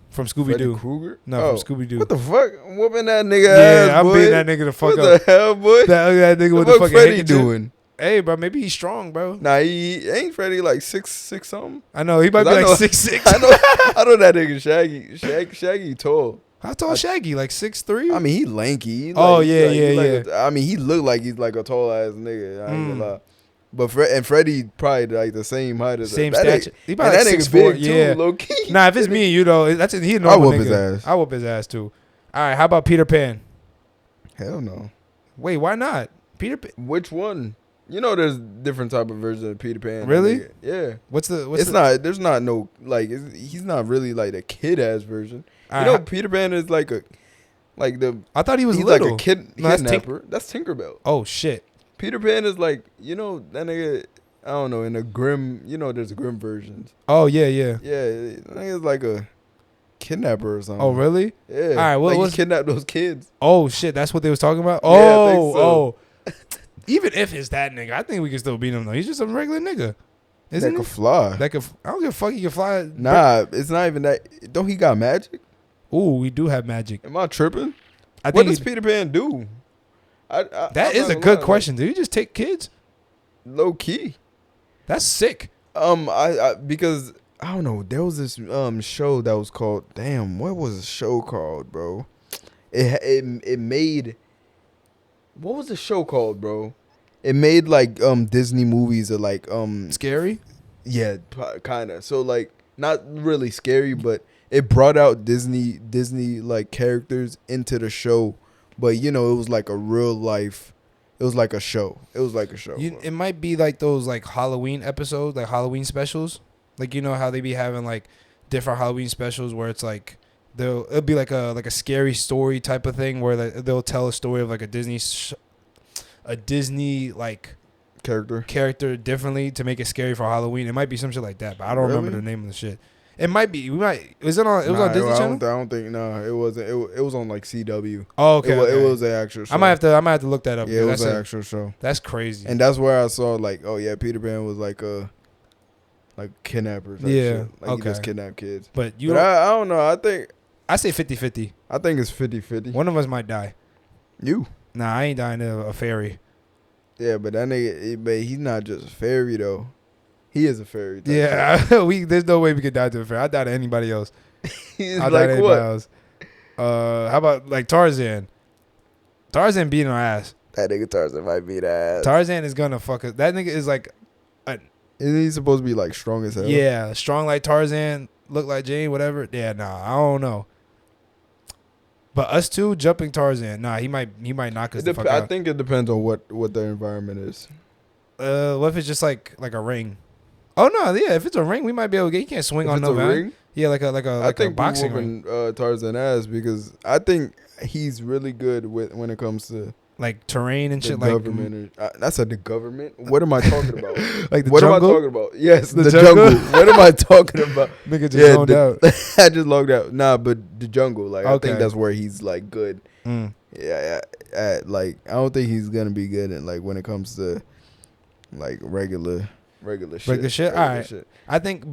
from Scooby Doo? Krueger? No, from Scooby Doo. What the fuck? Whooping that nigga ass, Yeah, I'm boy. beating that nigga the fuck up. What the hell, boy? That nigga with the fucking Freddy doing? Hey, bro, maybe he's strong, bro. Nah, he ain't Freddy like 6'6" something. I know he might be like 6'6". I know that nigga Shaggy. Shaggy tall. How tall Shaggy? Like 6'3"? I mean, he lanky. Yeah. I mean, he look like he's like a tall ass nigga. I ain't gonna lie. But Freddy probably like the same height as same stature. He probably like 6'4", too, low key. Nah, if it's me and you though, he a normal nigga. His ass. I whoop his ass too. All right, how about Peter Pan? Hell no. Wait, why not? Peter Pan. Which one? You know, there's different type of versions of Peter Pan. Really? Yeah. There's not no like he's not really like the kid ass version. You know, Peter Pan is like I thought he was little. Like a kidnapper. That's Tinkerbell. Oh shit. Peter Pan is like, you know, that nigga, I don't know, in the Grimm, you know, there's Grimm versions. Oh yeah. Yeah, that nigga's like a kidnapper or something. Oh really? Yeah. All right, well, he kidnapped those kids. Oh shit, that's what they was talking about? Yeah, I think so. Even if it's that nigga, I think we can still beat him though. He's just a regular nigga. Isn't he? That could fly. I don't give a fuck. He can fly. Nah, it's not even that. Don't he got magic? Ooh, we do have magic. Am I tripping? What does Peter Pan do? That is a good question. Do you just take kids? Low key. That's sick. Because I don't know. There was this show that was called. Damn, what was the show called, bro? It made. What was the show called, bro? It made like Disney movies or like scary. Yeah, kind of. So like not really scary, but it brought out Disney like characters into the show. But you know, it was like a real life. It was like a show. It might be like those like Halloween episodes, like Halloween specials. Like you know how they be having like different Halloween specials where it's like it'll be like a scary story type of thing where they'll tell a story of like a Disney like character differently to make it scary for Halloween. It might be some shit like that, but I don't remember the name of the shit. It might be. Was it on? It was on Disney Channel. I don't think. No, it wasn't. It was on like CW. Oh, okay. It was an actual show. I might have to look that up. Yeah, it was an actual show. That's crazy. And that's where I saw like, oh yeah, Peter Pan was like kidnappers. Yeah. Like he just kidnapped kids. But I don't know. I say 50-50. I think it's 50-50. One of us might die. You? Nah, I ain't dying to a fairy. Yeah, but that nigga, but he's not just a fairy though. He is a fairy. Yeah, there's no way we could die to a fairy. I'd die to anybody else. I'd die to anybody else. How about like Tarzan? Tarzan beating our ass. That nigga Tarzan might beat ass. Tarzan is gonna fuck us. That nigga is like, isn't he supposed to be like strong as hell? Yeah, strong like Tarzan, look like Jane, whatever. Yeah, nah, I don't know. But us two jumping Tarzan, nah, he might knock us the fuck out. I think it depends on what the environment is. What if it's just like a ring? Oh no, yeah, if it's a ring, we might be able to get. You can't swing on no ring. Yeah, like a boxing ring. Tarzan ass because I think he's really good when it comes to like terrain and shit. Government. That's the government. What am I talking about? Like the what jungle? am I talking about? Yes, the jungle. What am I talking about? Nigga just logged out. I just logged out. Nah, but the jungle. Like I think that's where he's like good. Yeah. at like I don't think he's gonna be good in like when it comes to like regular shit. All right. Shit. I think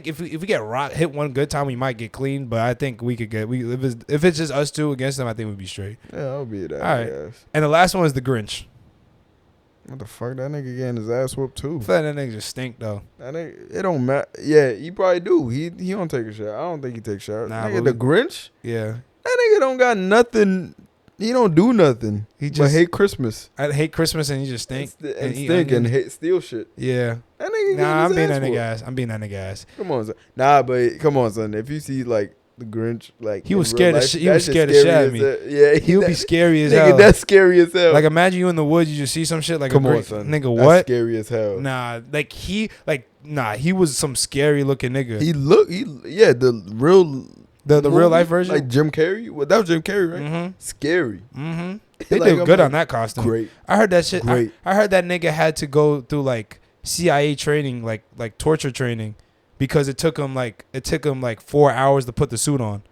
if we get hit one good time, we might get clean. But I think we could get if it's just us two against them, I think we'd be straight. Yeah, I'll be that. All right. And the last one is the Grinch. What the fuck? That nigga getting his ass whooped too. I feel like that nigga just stink though. That nigga, it don't matter. Yeah, he probably do. He don't take a shot. I don't think he takes shots. Nah, nigga, the Grinch. Yeah. That nigga don't got nothing. He don't do nothing. He just hate Christmas. I hate Christmas and he just stink. And hate steal shit. Yeah. That nigga. Nah, I'm being that nigga ass. I'm being that nigga ass. Come on, son. Nah, but come on, son. If you see like the Grinch, like he was scared. He was scared to shit at me. Yeah, he would be scary as nigga, hell. That's scary as hell. Like imagine you in the woods, you just see some shit like come on, son. Nigga, what? That's scary as hell. Nah, he was some scary looking nigga. The real life version, like Jim Carrey. Well, that was Jim Carrey, right? Mm-hmm. Scary. Mm-hmm. They did good on that costume. Great. I heard that shit. Great. I heard that nigga had to go through like CIA training, like torture training, because it took him like 4 hours to put the suit on.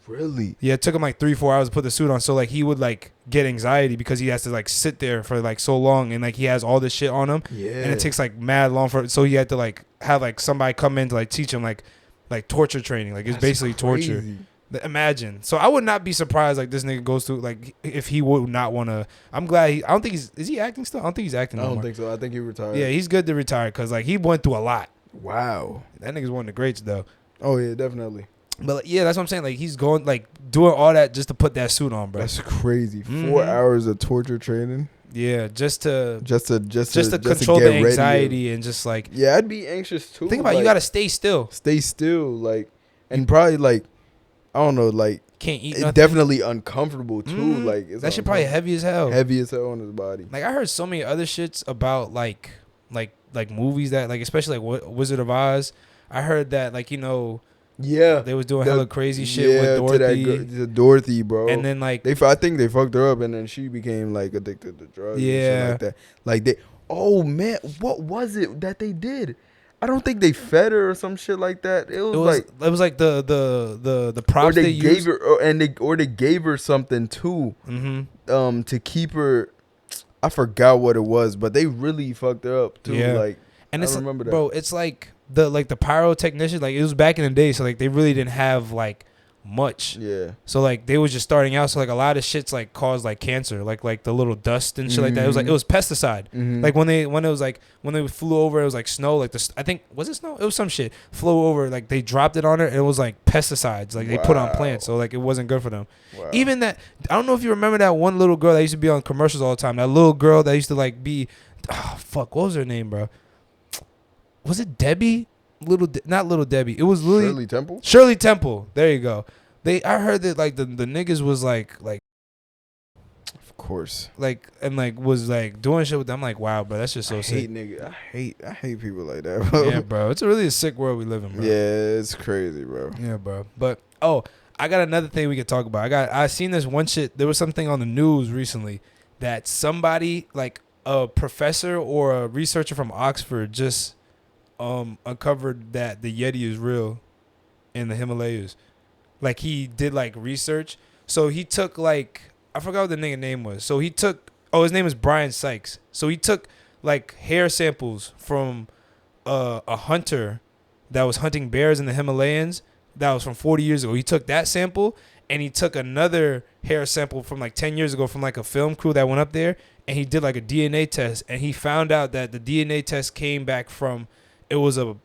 Really? Yeah, it took him like 3-4 hours to put the suit on. So like he would like get anxiety because he has to like sit there for like so long and like he has all this shit on him. Yeah. And it takes like mad long so he had to like have like somebody come in to like teach him like torture training. Like it's basically crazy. Torture. Imagine. So I would not be surprised like this nigga goes through like if he would not want to. I'm glad I don't think is he acting still? I don't think he's acting. I don't think so. I think he retired. Yeah, he's good to retire because like he went through a lot. Wow. That nigga's one of the greats though. Oh yeah, definitely. But like, yeah, that's what I'm saying. Like he's going like doing all that just to put that suit on, bro. That's crazy. 4 hours of torture training. Yeah, just to control the anxiety and just like. Yeah, I'd be anxious too. Think about you gotta stay still. Stay still, like, and probably like, I don't know, like can't eat. It's definitely uncomfortable too. Like that shit probably heavy as hell. Heavy as hell on his body. Like I heard so many other shits about like movies that like especially like Wizard of Oz. I heard that like yeah, they was doing hella crazy shit with Dorothy. To Dorothy, bro. And then like I think they fucked her up, and then she became like addicted to drugs. Yeah, and shit like that. Like they. Oh man, what was it that they did? I don't think they fed her or some shit like that. It was like the props they gave used. Her, they gave her something too. Mm-hmm. To keep her. I forgot what it was, but they really fucked her up too. Yeah. Like, and I remember that, bro. It's like the pyrotechnician. Like it was back in the day, so like they really didn't have like much. Yeah. So like they was just starting out. So like a lot of shits like caused like cancer, like the little dust and shit like that. It was pesticide. Mm-hmm. Like when they flew over, it was like snow. Like I think was it snow? It was some shit flew over. Like they dropped it on her. And it was like pesticides. Like they put on plants. So like it wasn't good for them. Wow. Even that. I don't know if you remember that one little girl that used to be on commercials all the time. That little girl that used to like be. Oh fuck! What was her name, bro? Was it Debbie? Not Little Debbie. It was Shirley Temple. Shirley Temple. There you go. I heard that like the niggas was like of course was like doing shit with them. I'm like, wow, bro, that's just so sick. I hate people like that, bro. Yeah, bro. It's really a sick world we live in, bro. Yeah, it's crazy, bro. Yeah, bro. But I got another thing we could talk about. I seen this one shit. There was something on the news recently that somebody like a professor or a researcher from Oxford just uncovered that the Yeti is real in the Himalayas. Like he did like research. So he took like I forgot what the nigga name was. So he took his name is Brian Sykes. So he took like hair samples from a hunter that was hunting bears in the Himalayas. That was from 40 years ago. He took that sample and he took another hair sample from like 10 years ago from like a film crew that went up there, and he did like a DNA test, and he found out that the DNA test came back from it was a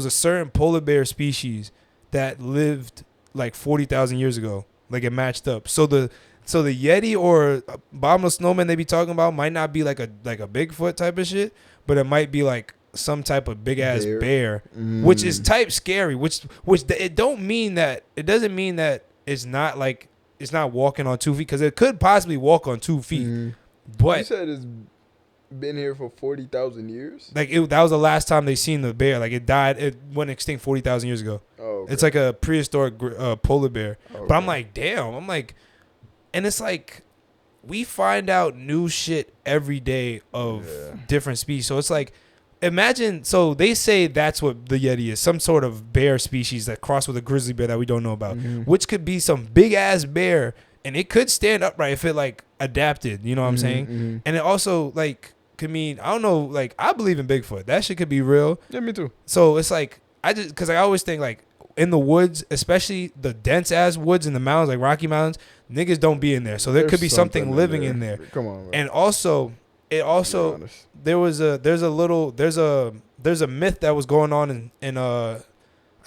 certain polar bear species that lived like 40,000 years ago. Like it matched up. So the Yeti or abominable snowman they be talking about might not be like a Bigfoot type of shit, but it might be like some type of big ass bear, which is type scary. Which it doesn't mean that it's not like it's not walking on 2 feet, because it could possibly walk on 2 feet. But you said it's been here for 40,000 years. Like that was the last time they seen the bear. Like it died. It went extinct 40,000 years ago. Oh, okay. It's like a prehistoric polar bear. Okay. But I'm like, damn. I'm like, and it's like we find out new shit every day of different species. So it's like, imagine. So they say that's what the Yeti is, some sort of bear species that crossed with a grizzly bear that we don't know about, which could be some big ass bear and it could stand upright if it like adapted. You know what I'm saying? Mm-hmm. And it also like could mean, I don't know, like I believe in Bigfoot. That shit could be real. Yeah, me too. So it's like because I always think like in the woods, especially the dense ass woods in the mountains, like Rocky Mountains, niggas don't be in there. So there could be something living in there. Come on, bro. And also, there's a myth that was going on in I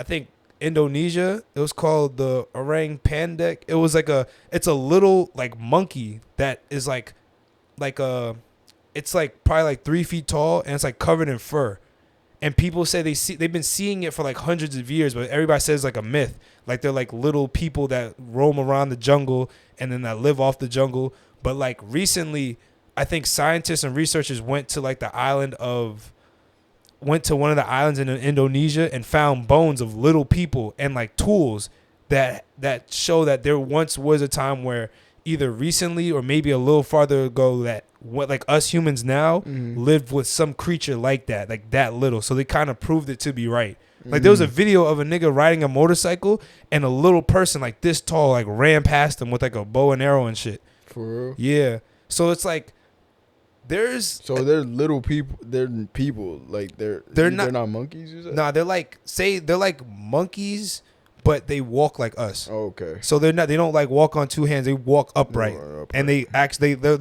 think Indonesia. It was called the orang pendek. It was it's a little like monkey that is it's like probably like 3 feet tall and it's like covered in fur. And people say they've been seeing it for like hundreds of years, but everybody says like a myth. Like they're like little people that roam around the jungle and then that live off the jungle. But like recently, I think scientists and researchers went to one of the islands in Indonesia and found bones of little people and like tools that show that there once was a time where either recently or maybe a little farther ago that what like us humans now lived with some creature like that little. So they kind of proved it to be right. Like there was a video of a nigga riding a motorcycle and a little person like this tall like ran past him with like a bow and arrow and shit. For real? Yeah. So it's like they're little people. They're people. Like they're not monkeys. You said? Nah, they're like monkeys, but they walk like us. Oh, okay. So they don't like walk on two hands. They walk upright. And they actually they're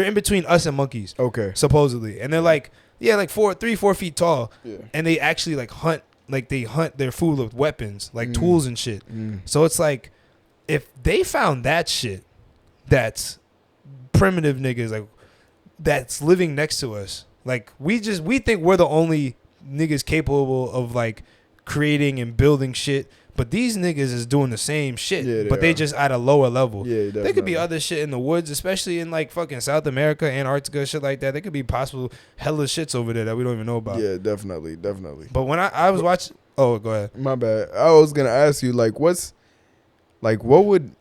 in between us and monkeys. Okay. Supposedly, and they're like 3-4 feet tall. Yeah. And they actually like hunt. Like they hunt their food with weapons, like tools and shit. So it's like if they found that shit, that's primitive niggas like that's living next to us. Like we think we're the only niggas capable of like creating and building shit. But these niggas is doing the same shit, but they just at a lower level. Yeah, definitely. There could be other shit in the woods, especially in like fucking South America, Antarctica, shit like that. There could be possible hella shits over there that we don't even know about. Yeah, definitely. But when I was watching, go ahead. My bad. I was gonna ask you like, what would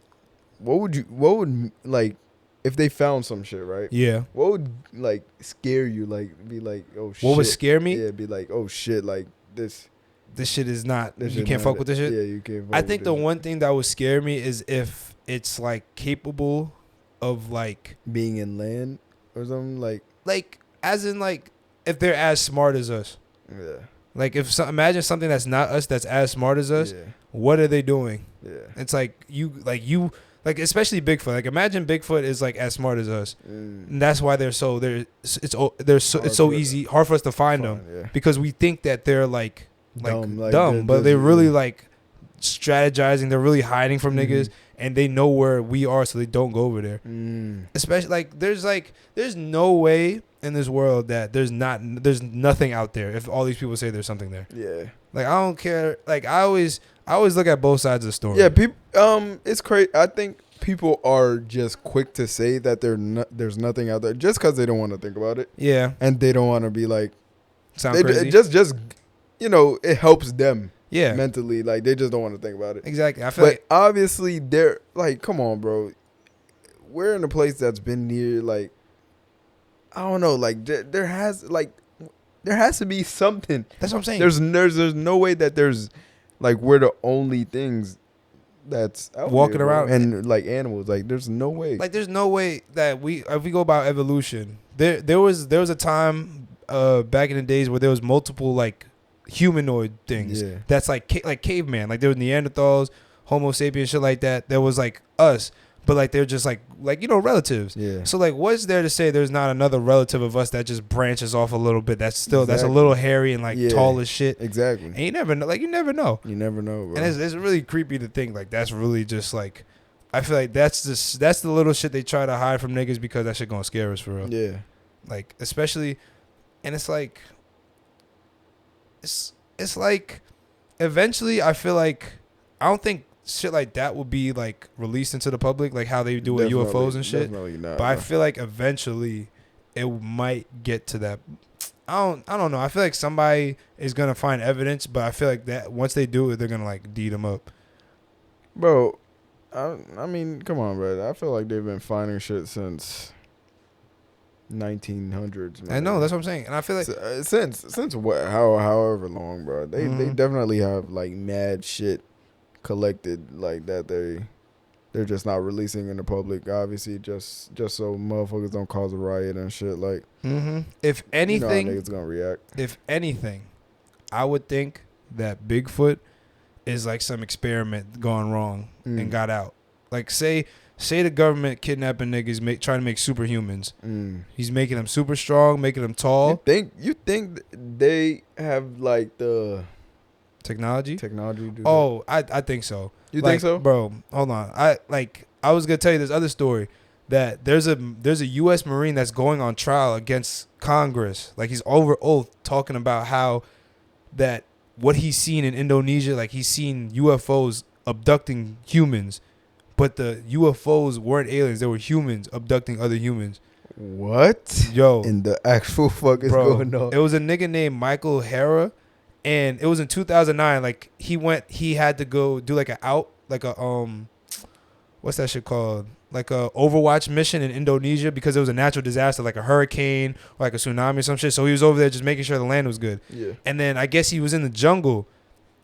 like if they found some shit, right? Yeah. What would like scare you? Like be like, oh shit. What would scare me? Yeah, be like, oh shit, like this. This shit is not. You can't fuck with this shit. Yeah, you can't. I think the one thing that would scare me is if it's like capable of like being in land or something like as in like if they're as smart as us. Yeah. Like imagine something that's not us that's as smart as us. Yeah. What are they doing? Yeah. It's like especially Bigfoot. Like imagine Bigfoot is like as smart as us. And that's why it's so easy hard for us to find them because we think that they're like dumb, but they're really like strategizing. They're really hiding from niggas, and they know where we are, so they don't go over there. Especially there's no way in this world that there's nothing out there. If all these people say there's something there, yeah. Like I don't care. Like I always look at both sides of the story. Yeah, people. It's crazy. I think people are just quick to say that there's nothing out there just because they don't want to think about it. Yeah, and they don't want to be like sound crazy. Just. You know, it helps them mentally. Like, they just don't want to think about it. Exactly. I feel like obviously, they're like, come on, bro. We're in a place that's been near, like, I don't know. Like, there has to be something. That's what I'm saying. There's no way that there's, like, we're the only things that's out walking there, around. And, like, animals. Like, there's no way. Like, there's no way that if we go about evolution, there was a time back in the days where there was multiple, like, humanoid things that's like caveman, like there was Neanderthals, Homo sapiens, shit like that. There was like us, but like they're just like relatives. Yeah. So like, what's there to say there's not another relative of us that just branches off a little bit? That's still that's a little hairy and like tall as shit. Exactly. And you never know. Like you never know. You never know, bro. And it's really creepy to think like that's really just like. I feel like that's the little shit they try to hide from niggas because that shit gonna scare us for real. Yeah. Like especially, and it's like. It's like eventually I feel like I don't think shit like that will be like released into the public like how they do with UFOs and shit. Definitely not. But I feel like eventually it might get to that. I don't know. I feel like somebody is gonna find evidence, but I feel like that once they do it, they're gonna like deed them up. Bro, I mean, come on, bro. I feel like they've been finding shit since 1900s. Man. I know, that's what I'm saying, and I feel like since what, however long, bro. They definitely have like mad shit collected like that. they're just not releasing in the public, obviously, just so motherfuckers don't cause a riot and shit. Like, if anything, you know how niggas gonna react. If anything, I would think that Bigfoot is like some experiment gone wrong and got out. Like, say the government kidnapping niggas, trying to make superhumans. He's making them super strong, making them tall. You think they have like the technology? Dude. I think so. You think so, bro? Hold on. I was gonna tell you this other story that there's a U.S. Marine that's going on trial against Congress. Like, he's over oath talking about how that what he's seen in Indonesia, like he's seen UFOs abducting humans, but the UFOs weren't aliens; they were humans abducting other humans. What? Yo, in the actual fuck is going on? It was a nigga named Michael Hara. And it was in 2009. Like, he had to go do like what's that shit called? Like a Overwatch mission in Indonesia because it was a natural disaster, like a hurricane or like a tsunami or some shit. So he was over there just making sure the land was good. Yeah. And then I guess he was in the jungle,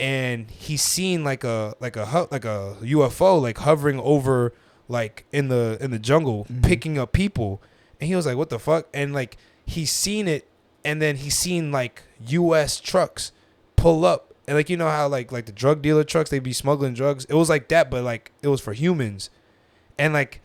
and he seen like a UFO like hovering over like in the jungle, picking up people. And he was like, "What the fuck?" And like he seen it, and then he seen like U.S. trucks pull up, and like, you know how like the drug dealer trucks, they be smuggling drugs. It was like that, but like it was for humans. And like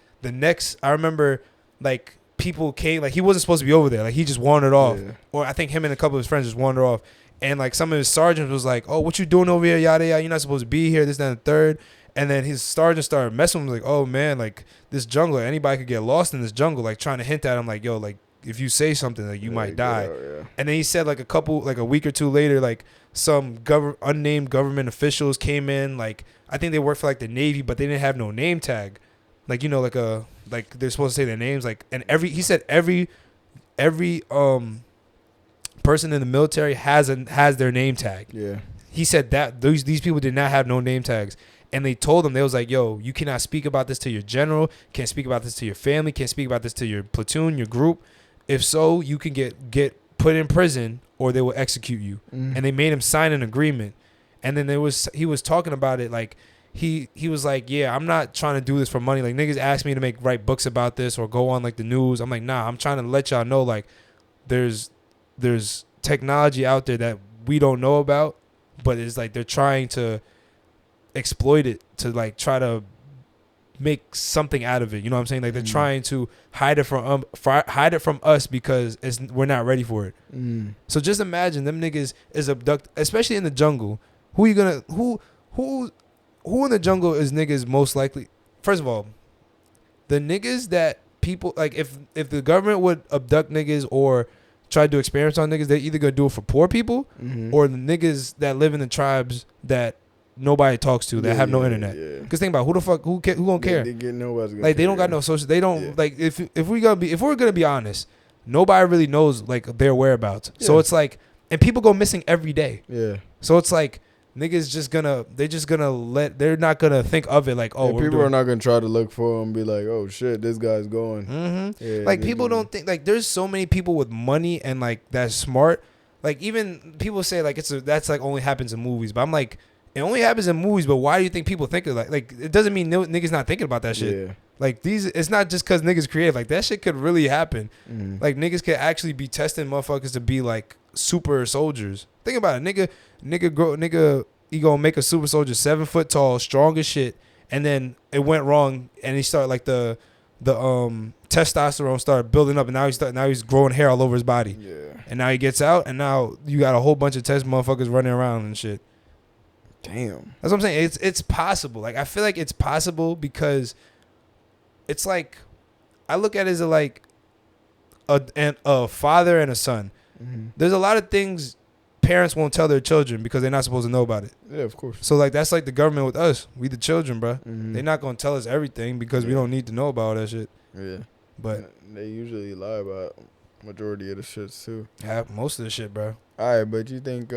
I remember like people came, like he wasn't supposed to be over there, like he just wandered off. Or I think him and a couple of his friends just wandered off, and like some of his sergeants was like, "Oh, what you doing over here, yada yada, you're not supposed to be here, this, that, and the third." And then his sergeant started messing with him, like, "Oh man, like this jungle, anybody could get lost in this jungle," like trying to hint at him like, "Yo, like if you say something, like you might die." And then he said like a week or two later, like some unnamed government officials came in, like I think they worked for like the Navy, but they didn't have no name tag, like, you know, like they're supposed to say their names, like, and he said every person in the military has their name tag. Yeah. He said that these people did not have no name tags, and they told them, they was like, "Yo, you cannot speak about this to your general, can't speak about this to your family, can't speak about this to your platoon, your group. If so, you can get put in prison or they will execute you." And they made him sign an agreement. And then he was talking about it, like he was like, "Yeah, I'm not trying to do this for money. Like, niggas ask me to write books about this or go on like the news. I'm like, nah, I'm trying to let y'all know, like, there's technology out there that we don't know about, but it's like they're trying to exploit it to like try to make something out of it." You know what I'm saying? Like, they're trying to hide it from us because we're not ready for it. So just imagine them niggas is abducted, especially in the jungle. Who in the jungle is niggas most likely? First of all, the niggas that people like, if the government would abduct niggas or try to do experiments on niggas, they're either gonna do it for poor people or the niggas that live in the tribes that nobody talks to, that have no internet. Because think about who gonna care? Nobody's gonna like care. They don't got no social. They don't like if we're gonna be honest, nobody really knows like their whereabouts. So it's like, and people go missing every day. So it's like niggas they're not gonna think of it like, oh, people are not gonna try to look for them and be like, oh shit, this guy's going. Like, people don't think, like, there's so many people with money and like that's smart. Like, even people say like that's like only happens in movies, but I'm like, it only happens in movies, but why do you think people think of like it doesn't mean niggas not thinking about that shit. Like, it's not just cause niggas creative. Like, that shit could really happen. Like, niggas could actually be testing motherfuckers to be like super soldiers. Think about it, nigga, he gonna make a super soldier 7 foot tall, strong as shit, and then it went wrong, and he started like the testosterone started building up, and now he's growing hair all over his body. And now he gets out, and now you got a whole bunch of test motherfuckers running around and shit. Damn. That's what I'm saying. It's possible. Like, I feel like it's possible because it's like, I look at it as like a father and a son. There's a lot of things parents won't tell their children because they're not supposed to know about it. Yeah, of course. So like, that's like the government with us. We the children, bro. They're not gonna tell us everything because we don't need to know about all that shit. Yeah. But they usually lie about majority of the shits too. Yeah, most of the shit, bro. All right, but you think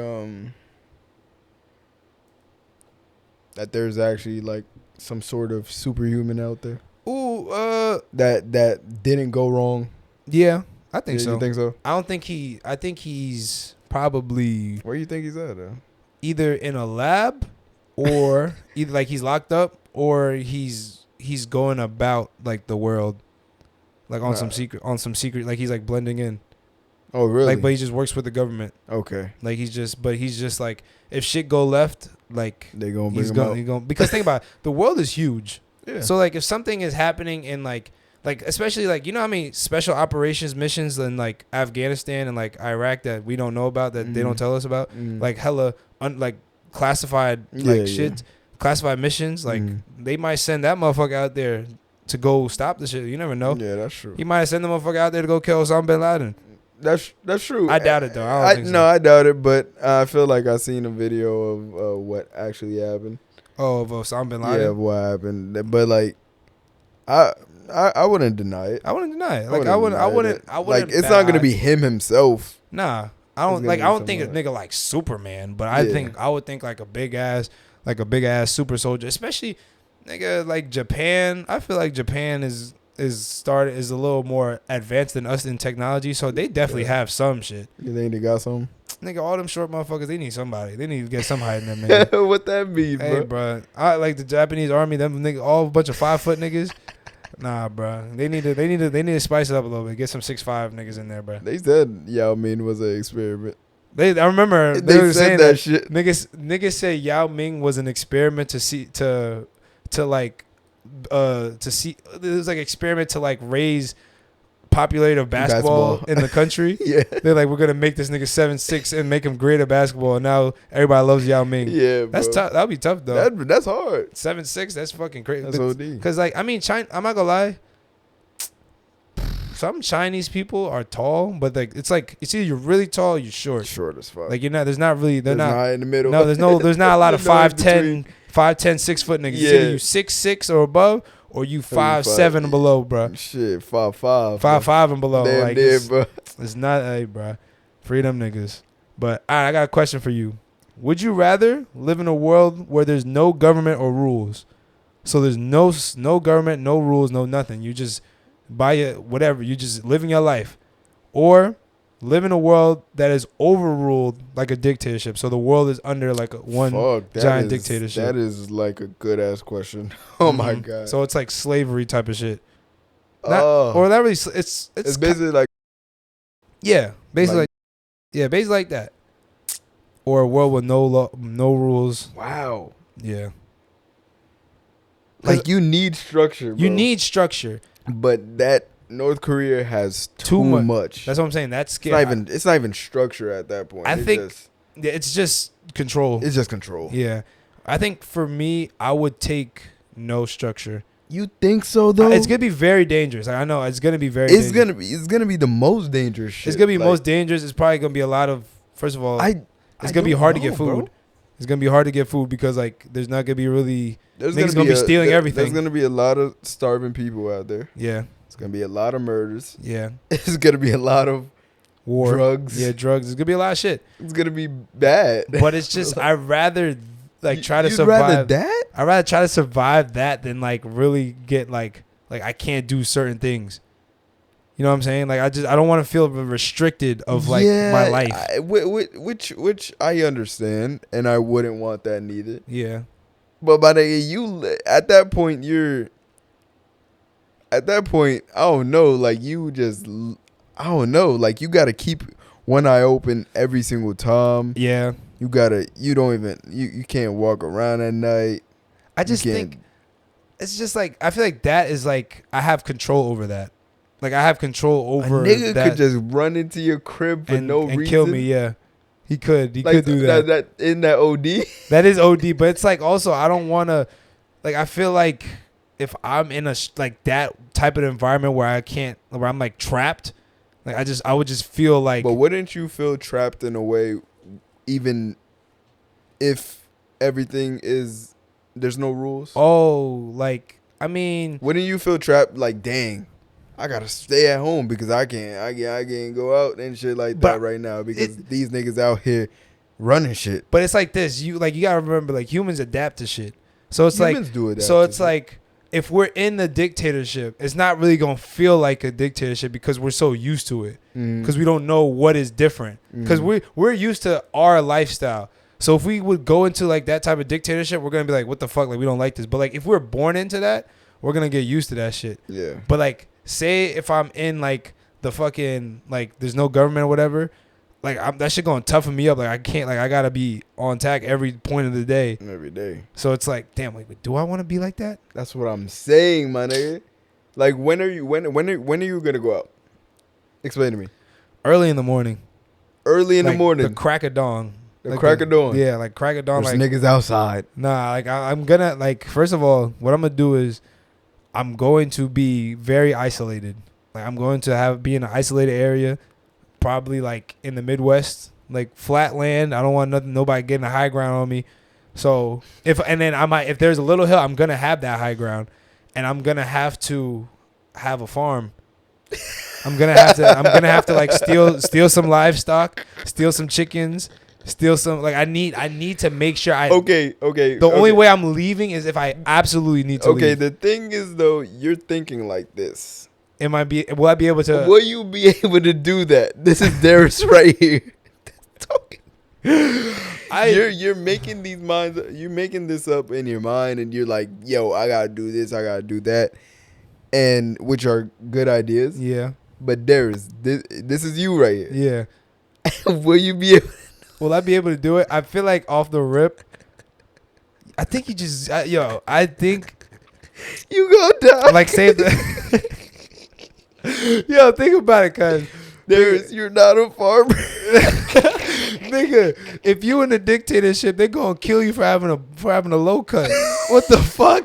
that there's actually like some sort of superhuman out there? Ooh, that didn't go wrong. Yeah, I think so. You think so? I think he's probably. Where you think he's at? Either in a lab, or either like he's locked up, or he's he's going about like the world, like on some secret, like he's like blending in. Oh really? Like, but he just works with the government. Okay. Like he's just like, if shit go left, like they gonna bring him out. Because think about it, the world is huge. Yeah. So like if something is happening in like especially like, you know how many special operations missions in like Afghanistan and like Iraq that we don't know about, that they don't tell us about, like hella like classified shit, classified missions, like they might send that motherfucker out there to go stop the shit. You never know. Yeah, that's true. He might send the motherfucker out there to go kill Osama bin Laden. That's true. I doubt it though. I don't think so. No, I doubt it, but I feel like I seen a video of what actually happened. Oh, of Osama bin Laden? Yeah, of what happened. But like, I wouldn't deny it. I wouldn't deny it. Like I wouldn't. Like it's not gonna be him himself. Nah, I don't like. I don't think a nigga like Superman, but I would think like a big ass super soldier, especially nigga like Japan. I feel like Japan is a little more advanced than us in technology, so they definitely have some shit. You think they got some? Nigga, all them short motherfuckers, they need somebody. They need to get somebody in there, man. What that mean, bro? Hey, bro, I like the Japanese army. Them niggas, all a bunch of 5 foot niggas. Nah, bro. They need to spice it up a little bit. Get some 6'5" niggas in there, bro. They said Yao Ming was an experiment. I remember they were saying that shit. Niggas say Yao Ming was an experiment to see. It was like experiment to like raise popularity of basketball in the country. Yeah, they're like, we're gonna make this nigga 7'6" and make him great at basketball, and now everybody loves Yao Ming. Yeah, that's tough. That'll be tough though. That's hard. 7'6", that's fucking crazy. That's OD. Because like, I mean, China, I'm not gonna lie, some Chinese people are tall, but like it's like it's either you're really tall or you're short. Short as fuck. Like there's not in the middle. No, there's not a lot of 5'10", 6 foot niggas. Yeah. It's either you 6'6" or above, or you 5'7" and below, bro. Shit, 5'5". 5'5" and below. Damn like dead, bro. It's not, hey, bro. Free them niggas. But all right, I got a question for you. Would you rather live in a world where there's no government or rules? So there's no government, no rules, no nothing. You just buy it, whatever. You just living your life, or live in a world that is overruled like a dictatorship. So the world is under like giant dictatorship. That is like a good ass question. Oh my god. So it's like slavery type of shit. Or that really. It's basically like. Yeah, basically like that. Or a world with no law, no rules. Wow. Yeah. Like you need structure. Bro. You need structure, but that North Korea has too much. That's what I'm saying. That's scary. It's not even structure at that point. It's just control. It's just control. Yeah. I think for me, I would take no structure. You think so though? It's gonna be very dangerous. I know it's gonna be dangerous. It's gonna be the most dangerous shit. It's gonna be most dangerous. It's probably gonna be a lot of. First of all, it's gonna be hard to get food. Bro. It's gonna be hard to get food because like there's not gonna be really. Niggas gonna be stealing everything. There's gonna be a lot of starving people out there. Yeah. It's gonna be a lot of murders. Yeah. It's gonna be a lot of war, drugs. Yeah, drugs. It's gonna be a lot of shit. It's gonna be bad. But it's just I'd rather try to survive. Rather that? I'd rather try to survive that than like really get like I can't do certain things. You know what I'm saying? Like I don't want to feel restricted of like my life. Which I understand, and I wouldn't want that neither. Yeah. But at that point, I don't know. Like I don't know. Like you gotta keep one eye open every single time. Yeah. You can't walk around at night. I just think it's just like I feel like that is like I have control over that. Like I have control over a nigga that. Could just run into your crib for no reason and kill me. Yeah, he could. He like, could do that. Isn't that OD? That is OD. But it's like also I don't want to. Like I feel like if I'm in a like that type of environment where I'm like trapped, like I would just feel like. But wouldn't you feel trapped in a way, even if everything is there's no rules? Oh, like I mean, wouldn't you feel trapped? Like dang. I gotta stay at home because I can't go out and shit like that right now because these niggas out here running shit. But it's like this, you gotta remember like humans adapt to shit. So it's humans do adapt. So it's like if we're in the dictatorship, it's not really gonna feel like a dictatorship because we're so used to it. Because we don't know what is different. Because we're used to our lifestyle. So if we would go into like that type of dictatorship, we're gonna be like, what the fuck? Like we don't like this. But like if we're born into that. we're gonna get used to that shit. Yeah. But like, say if I'm in like the fucking like there's no government or whatever, like that shit gonna toughen me up. Like I can't, like I gotta be on tack every point of the day. Every day. So it's like, damn, like do I want to be like that? That's what I'm saying, my nigga. Like when are you gonna go out? Explain to me. Early in the morning. Early in the morning. The crack of dawn. The crack of dawn. Yeah, like crack of dawn. There's like niggas outside. Nah, like I'm gonna like first of all, what I'm gonna do is I'm going to be very isolated. Like I'm going to be in an isolated area, probably like in the Midwest, like flat land. I don't want nobody getting a high ground on me. So if there's a little hill, I'm gonna have that high ground, and I'm gonna have to have a farm. I'm gonna have to like steal some livestock, steal some chickens, steal some like I need to make sure Okay. The only way I'm leaving is if I absolutely need to leave. Okay, the thing is though, you're thinking like this. Will I be able to? Will you be able to do that? This is Darris right here. Talking. You're making these minds. You're making this up in your mind, and you're like, "Yo, I gotta do this. I gotta do that," and which are good ideas. Yeah. But Darris, this is you right here. Yeah. Will you be able? Will I be able to do it? I feel like off the rip. I think you just I think you gonna die. Like save the. Yo, think about it, cuz you're not a farmer. Nigga, if you in a dictatorship, they gonna kill you for having a low cut. What the fuck?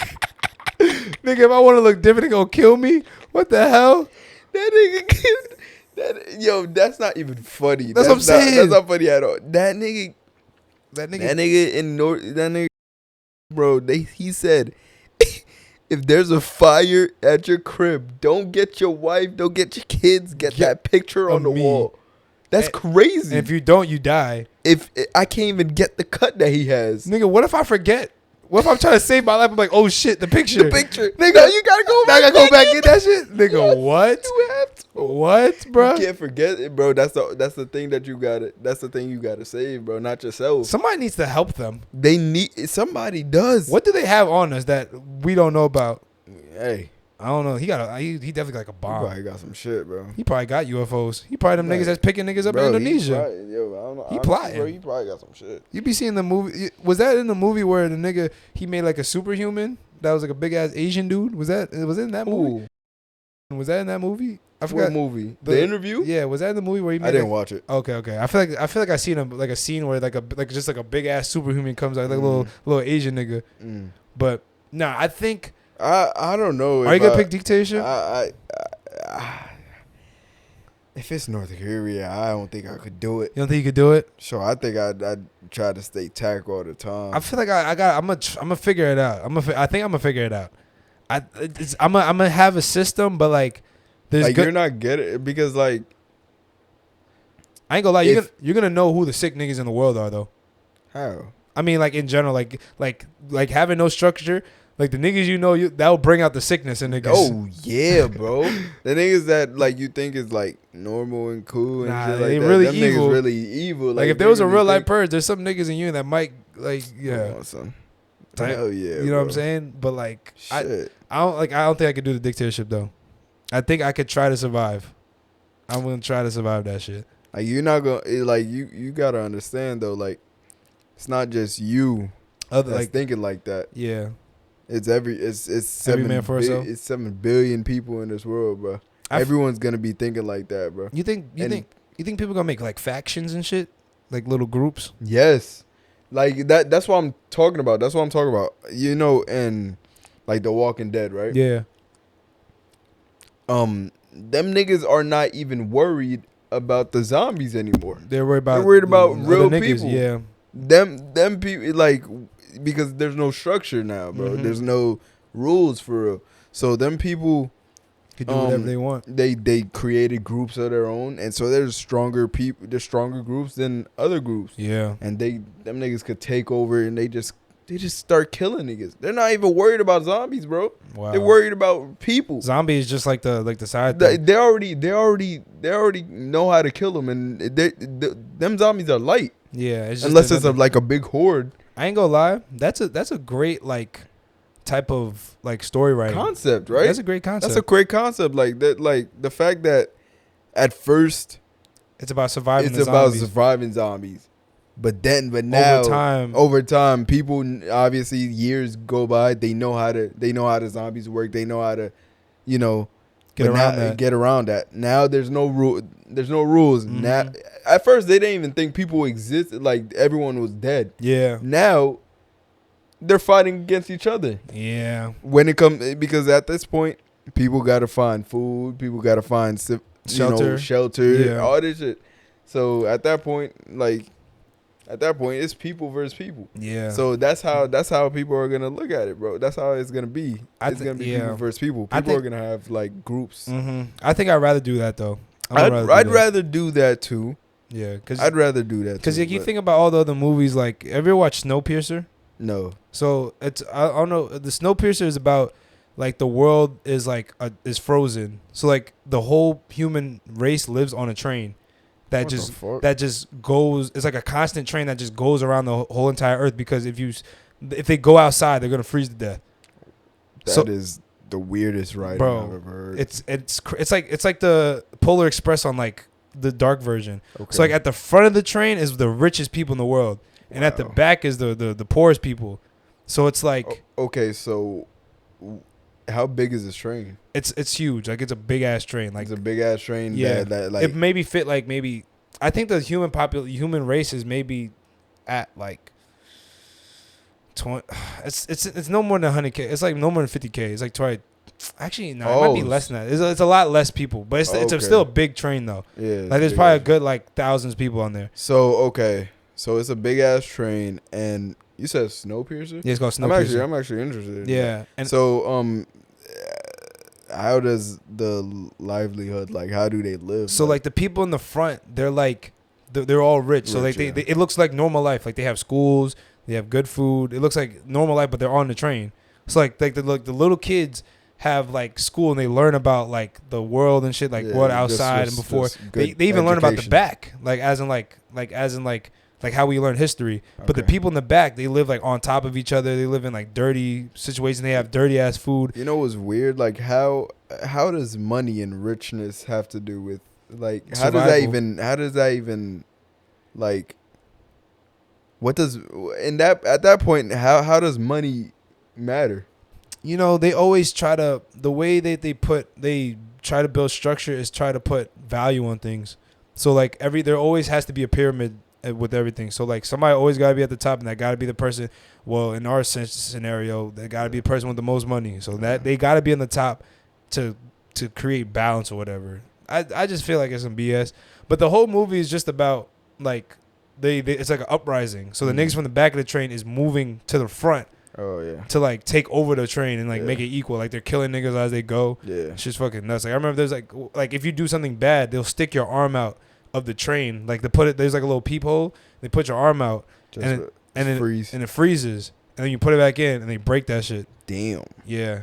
Nigga, if I want to look different, they gonna kill me? What the hell? That nigga, that's not even funny. That's what I'm saying. That's not funny at all. That nigga in North, that nigga, bro, he said, if there's a fire at your crib, don't get your wife, don't get your kids, get that picture on the wall. That's crazy. And if you don't, you die. If I can't even get the cut that he has. Nigga, what if I forget? What if I'm trying to save my life? I'm like, oh shit, the picture. Nigga, no, you gotta go back. I gotta go back and get that shit. Nigga, what? You have to. What, bro? You can't forget it, bro. That's the thing that you gotta. That's the thing you gotta save, bro. Not yourself. Somebody needs to help them. Somebody does. What do they have on us that we don't know about? Hey, I don't know. He definitely got like a bomb. He probably got some shit, bro. He probably got UFOs. He probably them niggas that's picking niggas up in Indonesia. I don't know. He plotting. Bro, he probably got some shit. You be seeing the movie. Was that in the movie where the nigga he made like a superhuman that was like a big ass Asian dude? Was it in that movie? Ooh. Was that in that movie? I forgot. What movie? The Interview? Yeah, was that in the movie where he made I didn't watch it. Okay. I feel like I seen a scene where like a big ass superhuman comes out like a little Asian nigga. But nah, I think I don't know. Are you gonna pick dictatorship? If it's North Korea, I don't think I could do it. You don't think you could do it? Sure, I think I'd try to stay tack all the time. I feel like I'm gonna figure it out. I think I'm gonna figure it out. I'm gonna have a system, but like there's you're not getting it because like I ain't gonna lie, you're gonna know who the sick niggas in the world are though. How? I mean, like in general, like having no structure. Like the niggas that will bring out the sickness in niggas. Oh yeah, bro. The niggas that like you think is like normal and cool and shit like they that. Really them evil. Niggas really evil. Like if there was a real life purge, there's some niggas in you that might like Hell yeah. You know what I'm saying? But like shit. I don't think I could do the dictatorship though. I think I could try to survive. I'm gonna try to survive that shit. Like you're not gonna like you gotta understand though, like it's not just you that's thinking like that. Yeah. It's every man for himself. It's 7 billion people in this world, bro. Everyone's gonna be thinking like that, bro. You think people gonna make like factions and shit, like little groups? Yes, like that. That's what I'm talking about. That's what I'm talking about. You know, and like The Walking Dead, right? Yeah. Them niggas are not even worried about the zombies anymore. They're worried about real niggas, people. Yeah. Them people like. Because there's no structure now, bro. Mm-hmm. There's no rules for real. So them people can do whatever they want. They created groups of their own, and so there's stronger people. There's stronger groups than other groups. Yeah. And them niggas could take over, and they just start killing niggas. They're not even worried about zombies, bro. Wow. They're worried about people. Zombies just like the side. They already know how to kill them, and them zombies are light. Yeah. Unless it's like a big horde. I ain't gonna lie. That's a great like type of like story writing concept, right? That's a great concept. That's a great concept. Like that, like the fact that at first it's about surviving. Surviving zombies, but now over time, people obviously years go by. They know how the zombies work. They know how to, get around that. Now there's no rule. There's no rules. Mm-hmm. Now, at first they didn't even think people existed. Like everyone was dead. Yeah. Now they're fighting against each other. Yeah. When it comes, because at this point, people got to find food. People got to find shelter, all this shit. So at that point, it's people versus people. Yeah. So that's how people are gonna look at it, bro. That's how it's gonna be. It's gonna be people versus people. People are gonna have like groups. Mm-hmm. I think I'd rather do that though. I'd rather do that too. Yeah, I'd rather do that because you think about all the other movies. Like, have you ever watched Snowpiercer? No. So I don't know. The Snowpiercer is about like the world is like is frozen. So like the whole human race lives on a train that just goes. It's like a constant train that just goes around the whole entire earth, because if they go outside, they're gonna freeze to death. That is the weirdest writing I've ever heard. It's like the Polar Express on like the dark version. Okay. So like at the front of the train is the richest people in the world, and at the back is the poorest people. So it's like okay, so how big is this train? It's huge. Like it's a big ass train. Like it's a big ass train. Yeah, that like it maybe fit like maybe I think the human race is maybe at like 20. It's no more than 100K. It's like no more than 50K. It's like it might be less than that. It's a lot less people, but it's still a big train though. Yeah, like there's probably a good like thousands of people on there. So okay, so it's a big ass train, and you said Snowpiercer? Yeah, it's called Snowpiercer. I'm actually interested. Yeah, and so how does the livelihood, like how do they live? So like the people in the front, they're like they're all rich. So like they it looks like normal life. Like they have schools, they have good food. It looks like normal life, but they're on the train. So like the little kids have like school and they learn about like the world and shit, like what outside and before they even learn about the back, like as in how we learn history. But the people in the back, they live like on top of each other. They live in like dirty situations. They have dirty ass food. You know what's weird? Like how does money and richness have to do with like survival? How does that even like what does at that point how does money matter? You know, they always try to, the way that they try to build structure is try to put value on things. So like there always has to be a pyramid with everything. So like somebody always got to be at the top, and that got to be the person. Well, in our scenario, they got to be the person with the most money. So that they got to be on the top to create balance or whatever. I just feel like it's some BS. But the whole movie is just about like it's like an uprising. So the niggas from the back of the train is moving to the front. Oh yeah. To like take over the train and like make it equal. Like they're killing niggas as they go. Yeah. It's just fucking nuts. Like I remember there's like if you do something bad, they'll stick your arm out of the train. Like there's like a little peephole. They put your arm out and it freezes. And then you put it back in and they break that shit. Damn. Yeah.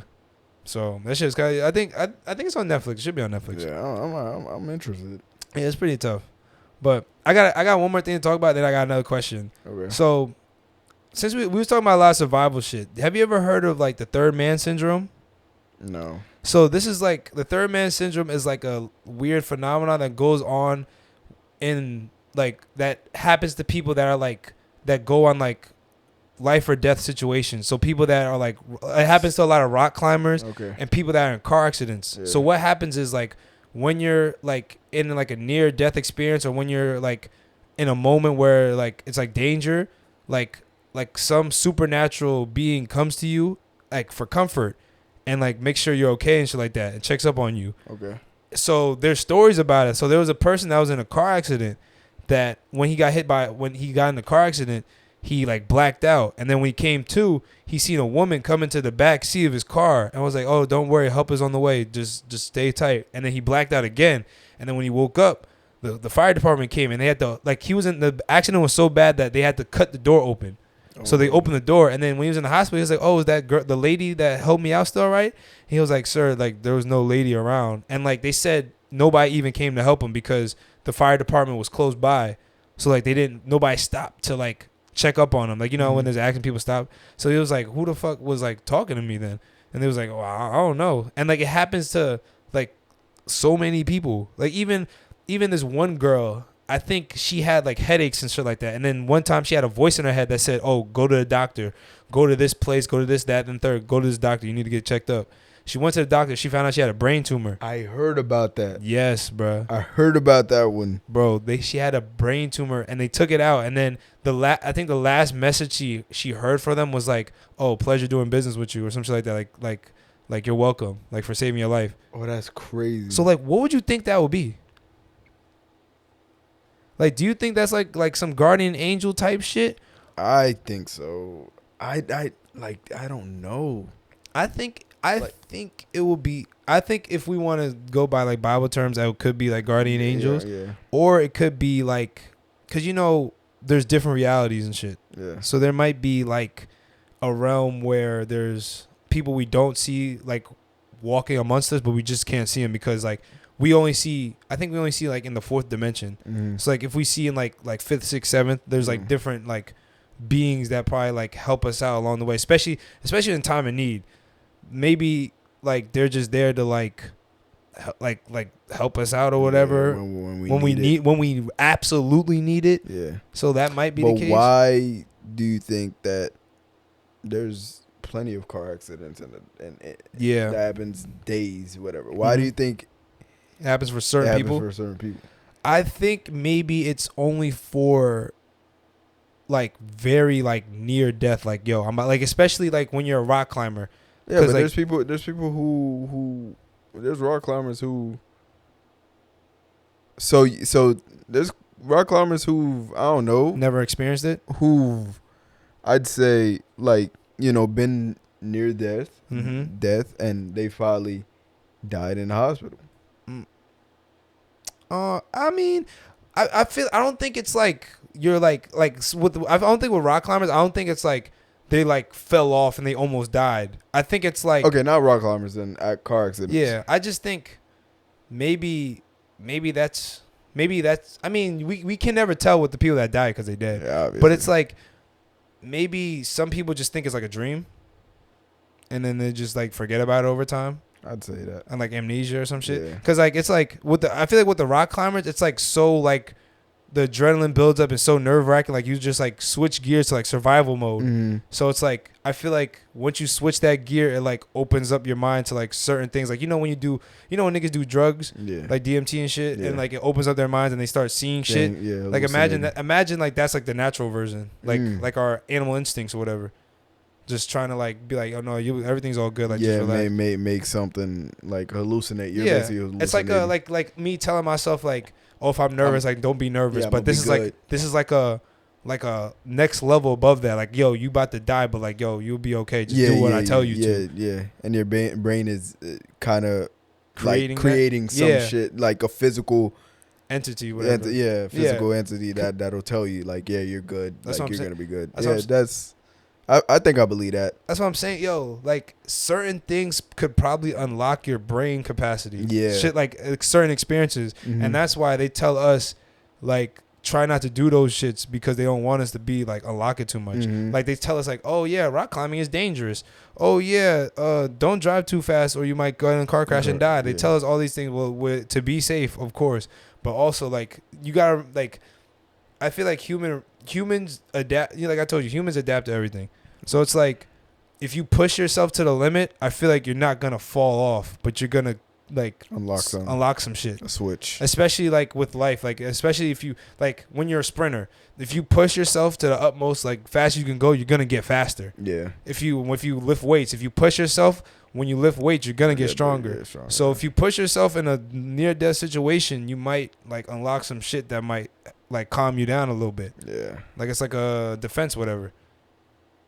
So that shit's kind of, I think it's on Netflix. It should be on Netflix. Yeah, I'm interested. Yeah, it's pretty tough. But I got one more thing to talk about, then I got another question. Okay. So since we was talking about a lot of survival shit, have you ever heard of like the third man syndrome? No. So this is like the third man syndrome is like a weird phenomenon that goes on in like that happens to people that are like that go on like life or death situations. So people that are like, it happens to a lot of rock climbers and people that are in car accidents. Yeah. So what happens is like when you're like in like a near death experience, or when you're like in a moment where like it's like danger, like some supernatural being comes to you like for comfort and like make sure you're okay and shit like that and checks up on you. Okay. So there's stories about it. So there was a person that was in a car accident that when he got in the car accident, he like blacked out. And then when he came to, he seen a woman come into the back seat of his car and was like, "Oh, don't worry, help is on the way. Just stay tight." And then he blacked out again. And then when he woke up, the fire department came and they had to the accident was so bad that they had to cut the door open. So they opened the door, and then when he was in the hospital, he was like, "Oh, is that girl, the lady that helped me out, still all right?" He was like, "Sir, like there was no lady around," and like they said, nobody even came to help him because the fire department was close by, so like nobody stopped to like check up on them. Like, you know, when there's accident, people stop. So he was like, who the fuck was like talking to me then? And they was like, oh, I don't know. And like, it happens to like so many people. Like even this one girl, I think she had like headaches and shit like that. And then one time she had a voice in her head that said, oh, go to the doctor, go to this place, go to this, that, and third, go to this doctor. You need to get checked up. She went to the doctor. She found out she had a brain tumor. I heard about that. Yes, bro. I heard about that one, bro. She had a brain tumor, and they took it out. And then I think the last message she heard from them was like, "Oh, pleasure doing business with you," or something like that. Like you're welcome, like for saving your life. Oh, that's crazy. So like, what would you think that would be? Like, do you think that's like some guardian angel type shit? I think so. I don't know. I think it will be. I think if we want to go by like Bible terms, that could be like guardian angels, or it could be like, cause you know there's different realities and shit. Yeah. So there might be like a realm where there's people we don't see like walking amongst us, but we just can't see them because like we only see. I think we only see like in the fourth dimension. Mm-hmm. So like if we see in like fifth, sixth, seventh, there's like different like beings that probably like help us out along the way, especially in time of need. Maybe like they're just there to like help us out or whatever when we absolutely need it. Yeah. So that might be the case. But why do you think that there's plenty of car accidents and that happens days, whatever? Why do you think it happens for certain people? I think maybe it's only for like very like near death, like yo, I'm like, especially like when you're a rock climber. Yeah, but like, there's people who there's rock climbers who so there's rock climbers who I don't know, never experienced it, who I'd say like, you know, been near death and they finally died in the hospital. I mean, I don't think it's like you're like I don't think with rock climbers, I don't think it's like they like fell off and they almost died. I think it's like, okay, not rock climbers and at car accidents. Yeah, I just think maybe that's I mean, we can never tell with the people that die because they dead. Yeah, obviously. But it's like maybe some people just think it's like a dream, and then they just like forget about it over time. I'd say that. And like amnesia or some shit. Because like it's like I feel like with the rock climbers, it's like so like the adrenaline builds up and so nerve wracking. Like you just like switch gears to like survival mode. Mm-hmm. So it's like I feel like once you switch that gear, it like opens up your mind to like certain things. Like when niggas do drugs, like DMT and shit, and like it opens up their minds and they start seeing shit. Yeah, like imagine like that's like the natural version, like our animal instincts or whatever. Just trying to like be like, oh no, everything's all good. Like just make something like hallucinate. You're basically hallucinating. It's like me telling myself like, oh, if I'm nervous, like don't be nervous. But this is like a next level above that. Like, yo, you about to die, but like, yo, you'll be okay. Just do what I tell you to. Yeah. And your brain is kind of creating some shit, like a physical entity, whatever. Physical entity that'll tell you like, yeah, you're good. That's like what you're I'm gonna be good. That's I think I believe that. That's what I'm saying. Yo, like certain things could probably unlock your brain capacity. Yeah. Shit like certain experiences. And that's why they tell us like try not to do those shits because they don't want us to be like unlock it too much. Like they tell us like, oh yeah, rock climbing is dangerous. Oh yeah, don't drive too fast or you might go in a car crash and die. They tell us all these things to be safe, of course. But also like you gotta like I feel like humans adapt. Like I told you, humans adapt to everything. So it's like if you push yourself to the limit, I feel like you're not gonna fall off, but you're gonna like unlock some shit. A switch. Especially like with life, like especially if you like when you're a sprinter, if you push yourself to the utmost, like fast you can go, you're gonna get faster. Yeah. If you lift weights, if you push yourself, when you lift weights, you're gonna get stronger. So if you push yourself in a near death situation, you might like unlock some shit that might like calm you down a little bit. Yeah. Like it's like a defense, whatever.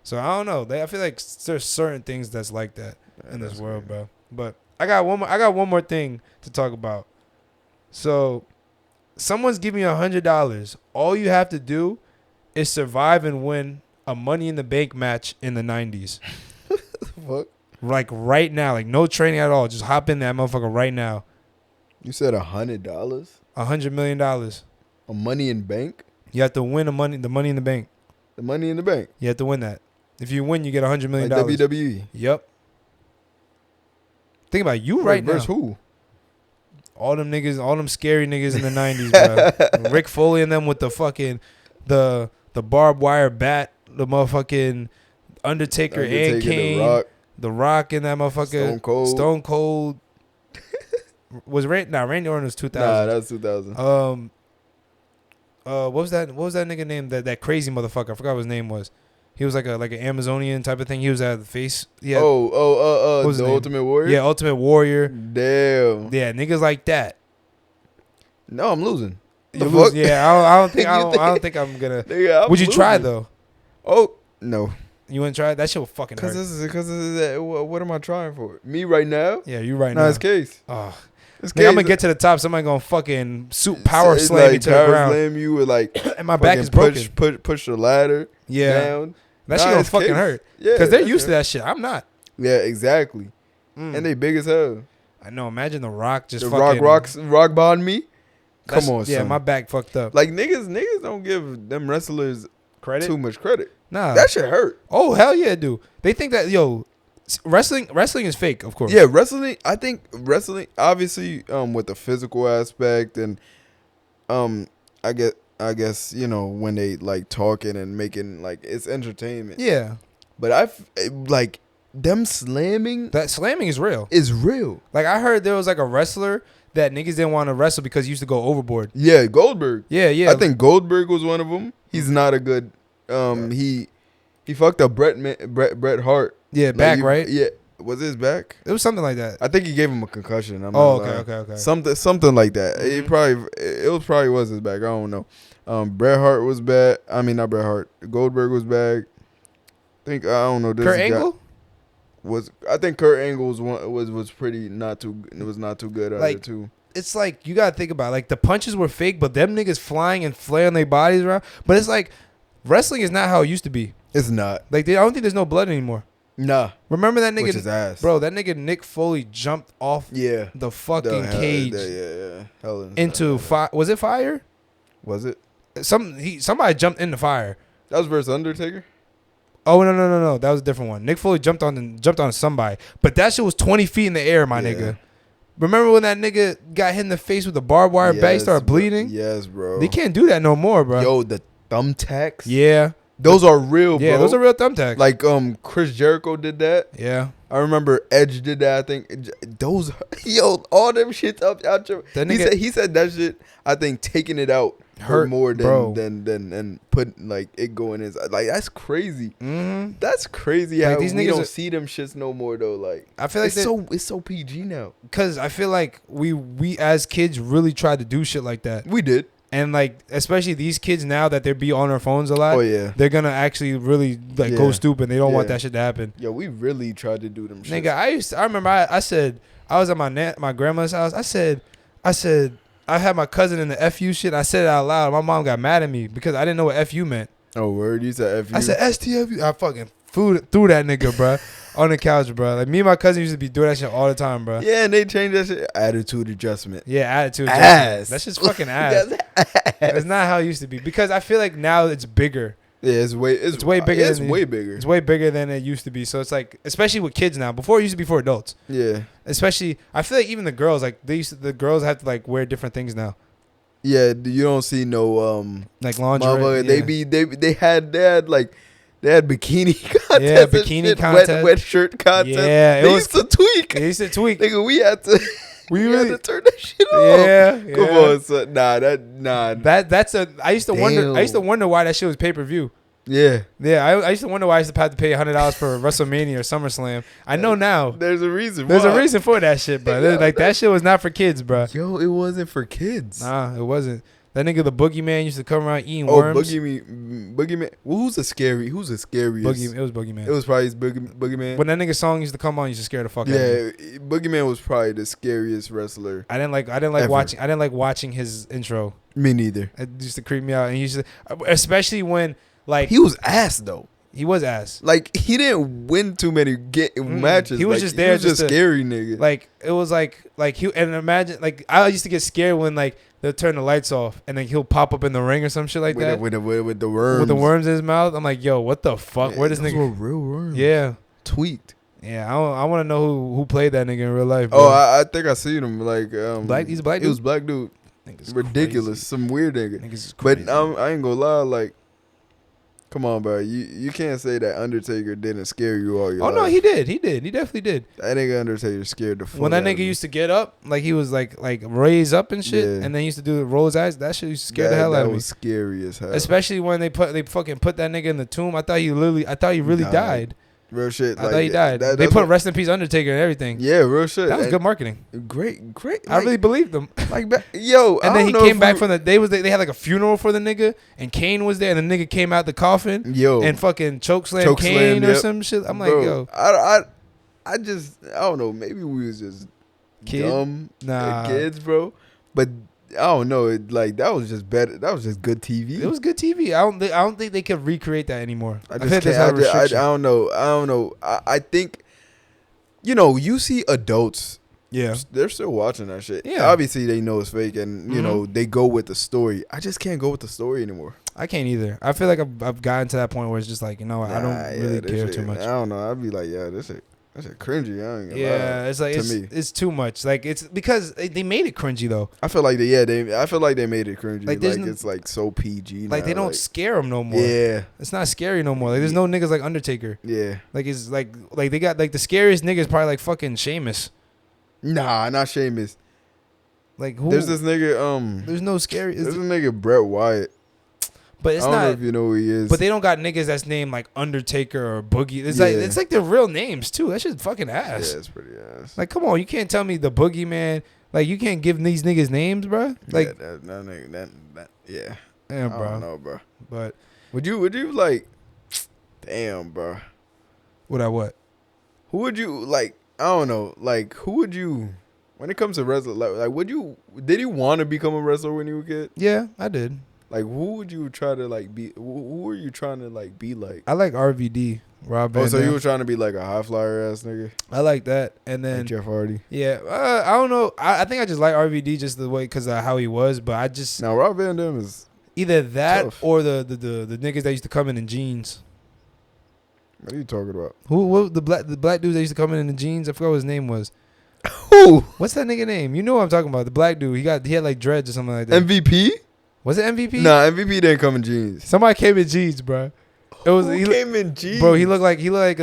So I don't know. I feel like there's certain things that's like that in this world, bro. But I got one more thing to talk about. So someone's giving you $100. All you have to do is survive and win a Money in the Bank match in the 90s. What? Like right now, like no training at all. Just hop in that motherfucker right now. You said $100? $100 million. A Money in Bank? You have to win the Money in the Bank. The Money in the Bank. You have to win that. If you win, you get $100 million. Like WWE. Yep. Think about it, you right now. Versus who? All them niggas, all them scary niggas in the 90s, bro. Rick Foley and them with the fucking the barbed wire bat, the motherfucking Undertaker and Kane, the Rock and that motherfucker, Stone Cold. Was Randy Orton was 2000. Nah, that was 2000. What was that nigga name? That crazy motherfucker. I forgot what his name was. He was like an Amazonian type of thing. He was at the face. Yeah. The Ultimate Warrior. Yeah, Ultimate Warrior. Damn. Yeah, niggas like that. No, I'm losing. You lose? Yeah, I don't think I'm gonna. Nigga, would you try though? Oh no. You wouldn't try it? That shit will fucking hurt. Because what am I trying for? Me right now? Yeah, you right now. Nah, it's Case. Oh. Nigga, I'm gonna get to the top. Somebody gonna fucking power slam me to the ground. Slam you with like, and my back is broken. Push the ladder down. That shit gonna fucking hurt. Yeah, because they're used to that shit. I'm not. Yeah, exactly. And they big as hell. I know. Imagine the Rock just rock bond me. Come on, yeah, son. My back fucked up. Like niggas don't give them wrestlers too much credit. Nah, that shit hurt. Oh hell yeah, dude. They think that wrestling is fake, of course. Yeah, wrestling. I think wrestling, obviously, with the physical aspect and, I guess when they like talking and making like it's entertainment. Yeah, but like them slamming. That slamming is real. Is real. Like I heard there was like a wrestler that niggas didn't want to wrestle because he used to go overboard. Yeah, Goldberg. Yeah. I think Goldberg was one of them. He's not a good. He fucked up Bret Hart. Yeah, back, right? Yeah. Was it his back? It was something like that. I think he gave him a concussion. Okay. Something like that. Mm-hmm. It probably was his back. I don't know. Bret Hart was back. I mean, not Bret Hart. Goldberg was back. I don't know. Kurt Angle? I think Kurt Angle was pretty not too. It was not too good either too. It's like you gotta think about it. Like the punches were fake, but them niggas flying and flaring their bodies around. But it's like wrestling is not how it used to be. It's not. Like I don't think there's no blood anymore. Nah. Remember that nigga? Which is ass. Bro, that nigga Nick Foley jumped off the fucking cage into fire. Was it fire? Was it? Somebody jumped in the fire. That was versus Undertaker? Oh no. That was a different one. Nick Foley jumped on somebody. But that shit was 20 feet in the air, my nigga. Remember when that nigga got hit in the face with a barbed wire bat, started bleeding? Yes, bro. They can't do that no more, bro. Yo, the thumbtacks? Yeah. Those are real, bro. Yeah, those are real thumbtacks. Like Chris Jericho did that. Yeah. I remember Edge did that. I think those all them shits up out your. He said that shit. I think taking it out hurt more than put like it going in. Like that's crazy. Mm-hmm. That's crazy how these niggas don't see them shits no more though. Like I feel like it's so PG now. Cause I feel like we as kids really tried to do shit like that. We did. And like, especially these kids now that they be on their phones a lot. Oh yeah, they're gonna actually really go stupid. They don't want that shit to happen. Yeah, we really tried to do them shit. Nigga, I remember I said I was at my grandma's house. I said I had my cousin in the FU shit. I said it out loud. My mom got mad at me because I didn't know what FU meant. Oh word, you said FU. I said STFU. I fucking threw that nigga, bro. On the couch, bro. Like me and my cousin used to be doing that shit all the time, bro. Yeah, and they changed that shit. Attitude adjustment. Yeah, attitude adjustment. That's just fucking ass. It's not how it used to be because I feel like now it's bigger. Yeah, it's way bigger. It's way bigger. It's way bigger than it used to be. So it's like, especially with kids now. Before it used to be for adults. Yeah. Especially, I feel like even the girls, like the girls have to like wear different things now. Yeah, you don't see no like lingerie. They had bikini contests. Yeah, bikini contest. Wet shirt contest. Yeah, they used to tweak. They used to tweak. Nigga, we had to turn that shit off. Yeah. Come on, son. That's I used to wonder why that shit was pay-per-view. Yeah. Yeah, I used to wonder why I used to have to pay $100 for WrestleMania or SummerSlam. I know now. There's a reason. There's a reason for that shit, bro. Like that shit was not for kids, bro. Yo, it wasn't for kids. Nah, it wasn't. That nigga, the boogeyman, used to come around eating worms. Boogeyman. Well, who's the scariest? It was Boogeyman. It was probably Boogeyman. When that nigga song used to come on, used to scare the fuck out of me. Yeah, Boogeyman was probably the scariest wrestler. I didn't like watching his intro. Me neither. It used to creep me out, and especially when like he was ass though. He was ass. Like, he didn't win too many matches. He was just there. He was just a scary nigga. Like, it was like he, and imagine, like, I used to get scared when, like, they'll turn the lights off and then he'll pop up in the ring or some shit like that. With the worms. With the worms in his mouth. I'm like, yo, what the fuck? Man, where this nigga? Real worms. Yeah. Tweaked. Yeah, I want to know who played that nigga in real life. Bro. Oh, I think I seen him. Like, he's a black dude? He was a black dude. Ridiculous. Crazy. Some weird nigga. Niggas is crazy. But I ain't gonna lie, like, come on, bro. You can't say that Undertaker didn't scare you all your life. Oh, no, he did. He definitely did. That nigga Undertaker scared the fuck when that out of nigga me. used to get up, like he was like raise up and shit, and then he used to roll his eyes. That shit used to scare the hell out of me. That was scary as hell. Especially when they fucking put that nigga in the tomb. I thought he really died. Real shit. I thought he died. They put rest in peace Undertaker and everything. Yeah, real shit. That was good marketing. Great. I really believed them. Like, yo, and then he came back from they had like a funeral for the nigga, and Kane was there, and the nigga came out the coffin, and fucking chokeslam Kane or some shit. I'm like, yo, I don't know. Maybe we was just dumb kids, bro. But I don't know. That was just better. That was just good TV. It was good TV. I don't think they could recreate that anymore. I don't know. I think, you see adults. Yeah, they're still watching that shit. Yeah, obviously they know it's fake, and you know they go with the story. I just can't go with the story anymore. I can't either. I feel like I've gotten to that point where it's just like, I don't really care too much. I don't know. I'd be like, yeah, this shit. That's cringy. I ain't gonna lie. It's like it's too much. Like, it's because they made it cringy though. I feel like I feel like they made it cringy. Like it's like so PG. Like, now. they don't scare them no more. Yeah, it's not scary no more. Like, there's no niggas like Undertaker. Yeah, like it's like they got like the scariest niggas probably like fucking Sheamus. Nah, not Sheamus. Like, who? There's this nigga. There's no scary. There's a nigga Bret Wyatt. But it's I don't know if you know who he is. But they don't got niggas that's named like Undertaker or Boogie. It's like their real names too. That shit's fucking ass. Yeah, it's pretty ass. Like, come on, you can't tell me the Boogeyman. Like, you can't give these niggas names, bro. Like, yeah, bro. I don't know, bro. But would you like? Damn, bro. What? Who would you like? I don't know. Like, who would you? When it comes to wrestling, like, did you want to become a wrestler when you were a kid? Yeah, I did. Like, who would you try to like be? Who were you trying to like be like? I like RVD, Rob Van Dam. So you were trying to be like a high flyer ass nigga? I like that, and then like Jeff Hardy. Yeah, I don't know. I think I just like RVD just the way because of how he was, but I just now Rob Van Dam is either that tough. or the niggas that used to come in jeans. What are you talking about? Who the black dudes that used to come in the jeans? I forgot what his name was. Who? What's that nigga name? You know what I'm talking about? The black dude. He had like dreads or something like that. MVP? Was it MVP? Nah, MVP didn't come in jeans. Somebody came in jeans, bro. He came in jeans, bro. He looked like a hood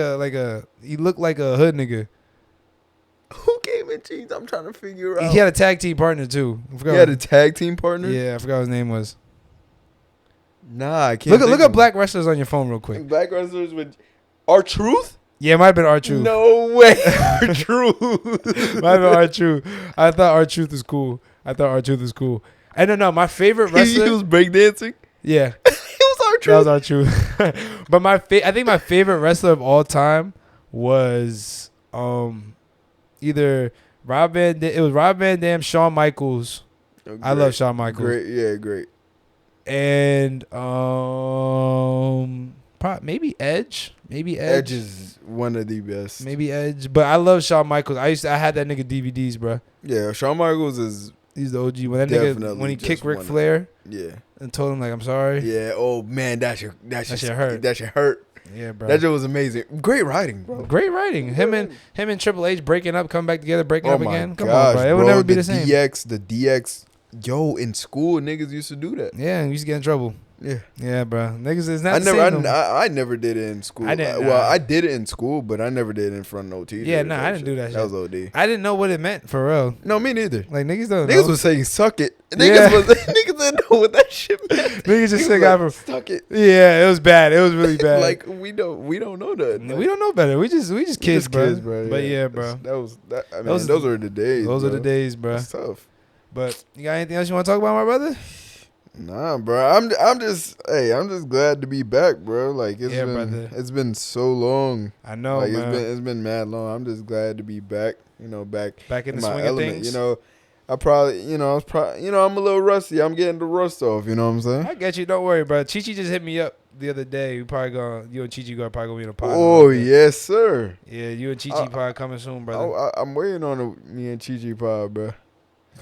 nigga. Who came in jeans? I'm trying to figure out. He had a tag team partner too. He had a tag team partner. Yeah, I forgot what his name was. Nah, I can't. Look up black wrestlers on your phone real quick. Black wrestlers with R-Truth? Yeah, it might have been R-Truth. No way, R-Truth. Might have been R-Truth. I thought R-Truth was cool. I don't know. My favorite wrestler. He was breakdancing? Yeah. It was R-Truth. That was R-Truth. But I think my favorite wrestler of all time was either Rob Van Dam, Shawn Michaels. Oh, I love Shawn Michaels. Great, yeah, great. And maybe Edge. Edge is one of the best. Maybe Edge, but I love Shawn Michaels. I had that nigga DVDs, bro. Yeah, Shawn Michaels is. He's the OG. When that nigga, when he kicked Ric Flair, and told him like, "I'm sorry." Yeah. Oh man, that shit hurt. That shit hurt. Yeah, bro. That shit was amazing. Great writing, bro. Great writing. Him and Triple H breaking up, come back together, breaking up again. Come on, bro. It would never be the same. The DX. Yo, in school, niggas used to do that. Yeah, we used to get in trouble. Yeah, bro. Niggas is not. I never did it in school. I did it in school, but I never did it in front of no teacher. Yeah, I didn't do that shit. That was OD. I didn't know what it meant for real. No, me neither. Like, niggas don't know. Niggas was saying suck it. Niggas didn't know what that shit meant. Niggas just said like, suck it. Yeah, it was bad. It was really bad. Like, we don't know that. Like, we don't know better. We just kids, bro. But yeah, bro. Those are the days. Those are the days, bro. It's tough. But you got anything else you want to talk about, my brother? Nah, bro. I'm just glad to be back, bro. Like, it's been so long. I know, like, man. It's been mad long. I'm just glad to be back. You know, back in the my swing element. of things. You know, I probably, I'm a little rusty. I'm getting the rust off. You know what I'm saying? I get you. Don't worry, bro. Chi just hit me up the other day. You and Chi probably gonna be in a pod. Oh yes, sir. Yeah, you and Chi pod coming soon, brother. I'm waiting on me and Chi pod, bro.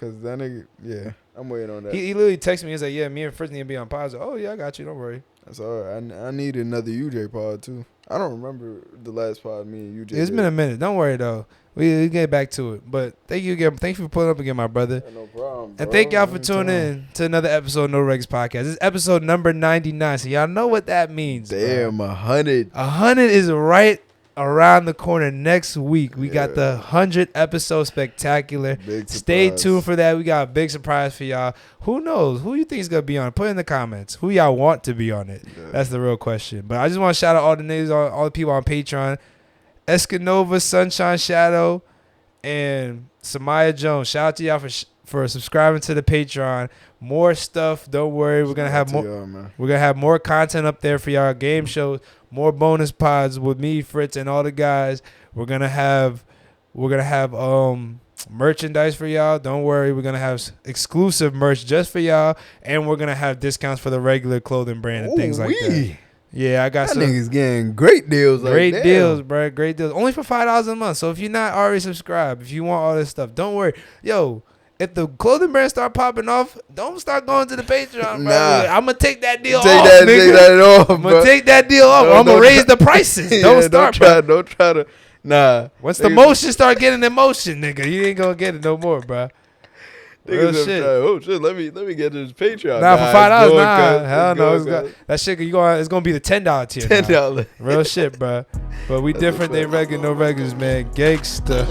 Cause that nigga, yeah, I'm waiting on that. He literally texted me. He's like, yeah, me and Fritz need to be on pods. Oh yeah, I got you. Don't worry. That's all right. I need another UJ pod too. I don't remember the last pod me and UJ. It's been a minute. Don't worry though. We get back to it. But thank you again. Thank you for pulling up again, my brother. Yeah, no problem. And thank y'all for tuning in to another episode of No Regs Podcast. This is episode number 99. So y'all know what that means. Damn, 100. 100 is right around the corner next week. We got the 100th episode spectacular. Stay tuned for that. We got a big surprise for y'all. Who knows? Who you think is going to be on it? Put in the comments. Who y'all want to be on it? Yeah. That's the real question. But I just want to shout out all the niggas, all the people on Patreon. Escanova, Sunshine Shadow, and Samaya Jones. Shout out to y'all for subscribing to the Patreon. More stuff. Don't worry. We're gonna have more. We're gonna have more content up there for y'all. Game shows, more bonus pods with me, Fritz, and all the guys. We're gonna have merchandise for y'all. Don't worry. We're gonna have exclusive merch just for y'all, and we're gonna have discounts for the regular clothing brand and things like that. Yeah, I got some niggas getting great deals. Great deals, bro. Great deals. Only for $5 a month. So if you're not already subscribed, if you want all this stuff, don't worry. Yo, if the clothing brands start popping off, don't start going to the Patreon, bro. I'm going to take that deal off, nigga. Take that off, I'm going to take that deal off. I'm going to raise the prices. Don't try to. Nah. Once the motion start getting emotion, nigga, you ain't going to get it no more, bro. Real shit. Oh shit! Let me get this Patreon. Nah, for $5, nah, hell no. That shit, it's gonna be the $10 tier. $10. Real shit, bro. But we different than regular, no regulars, man. Gangsta.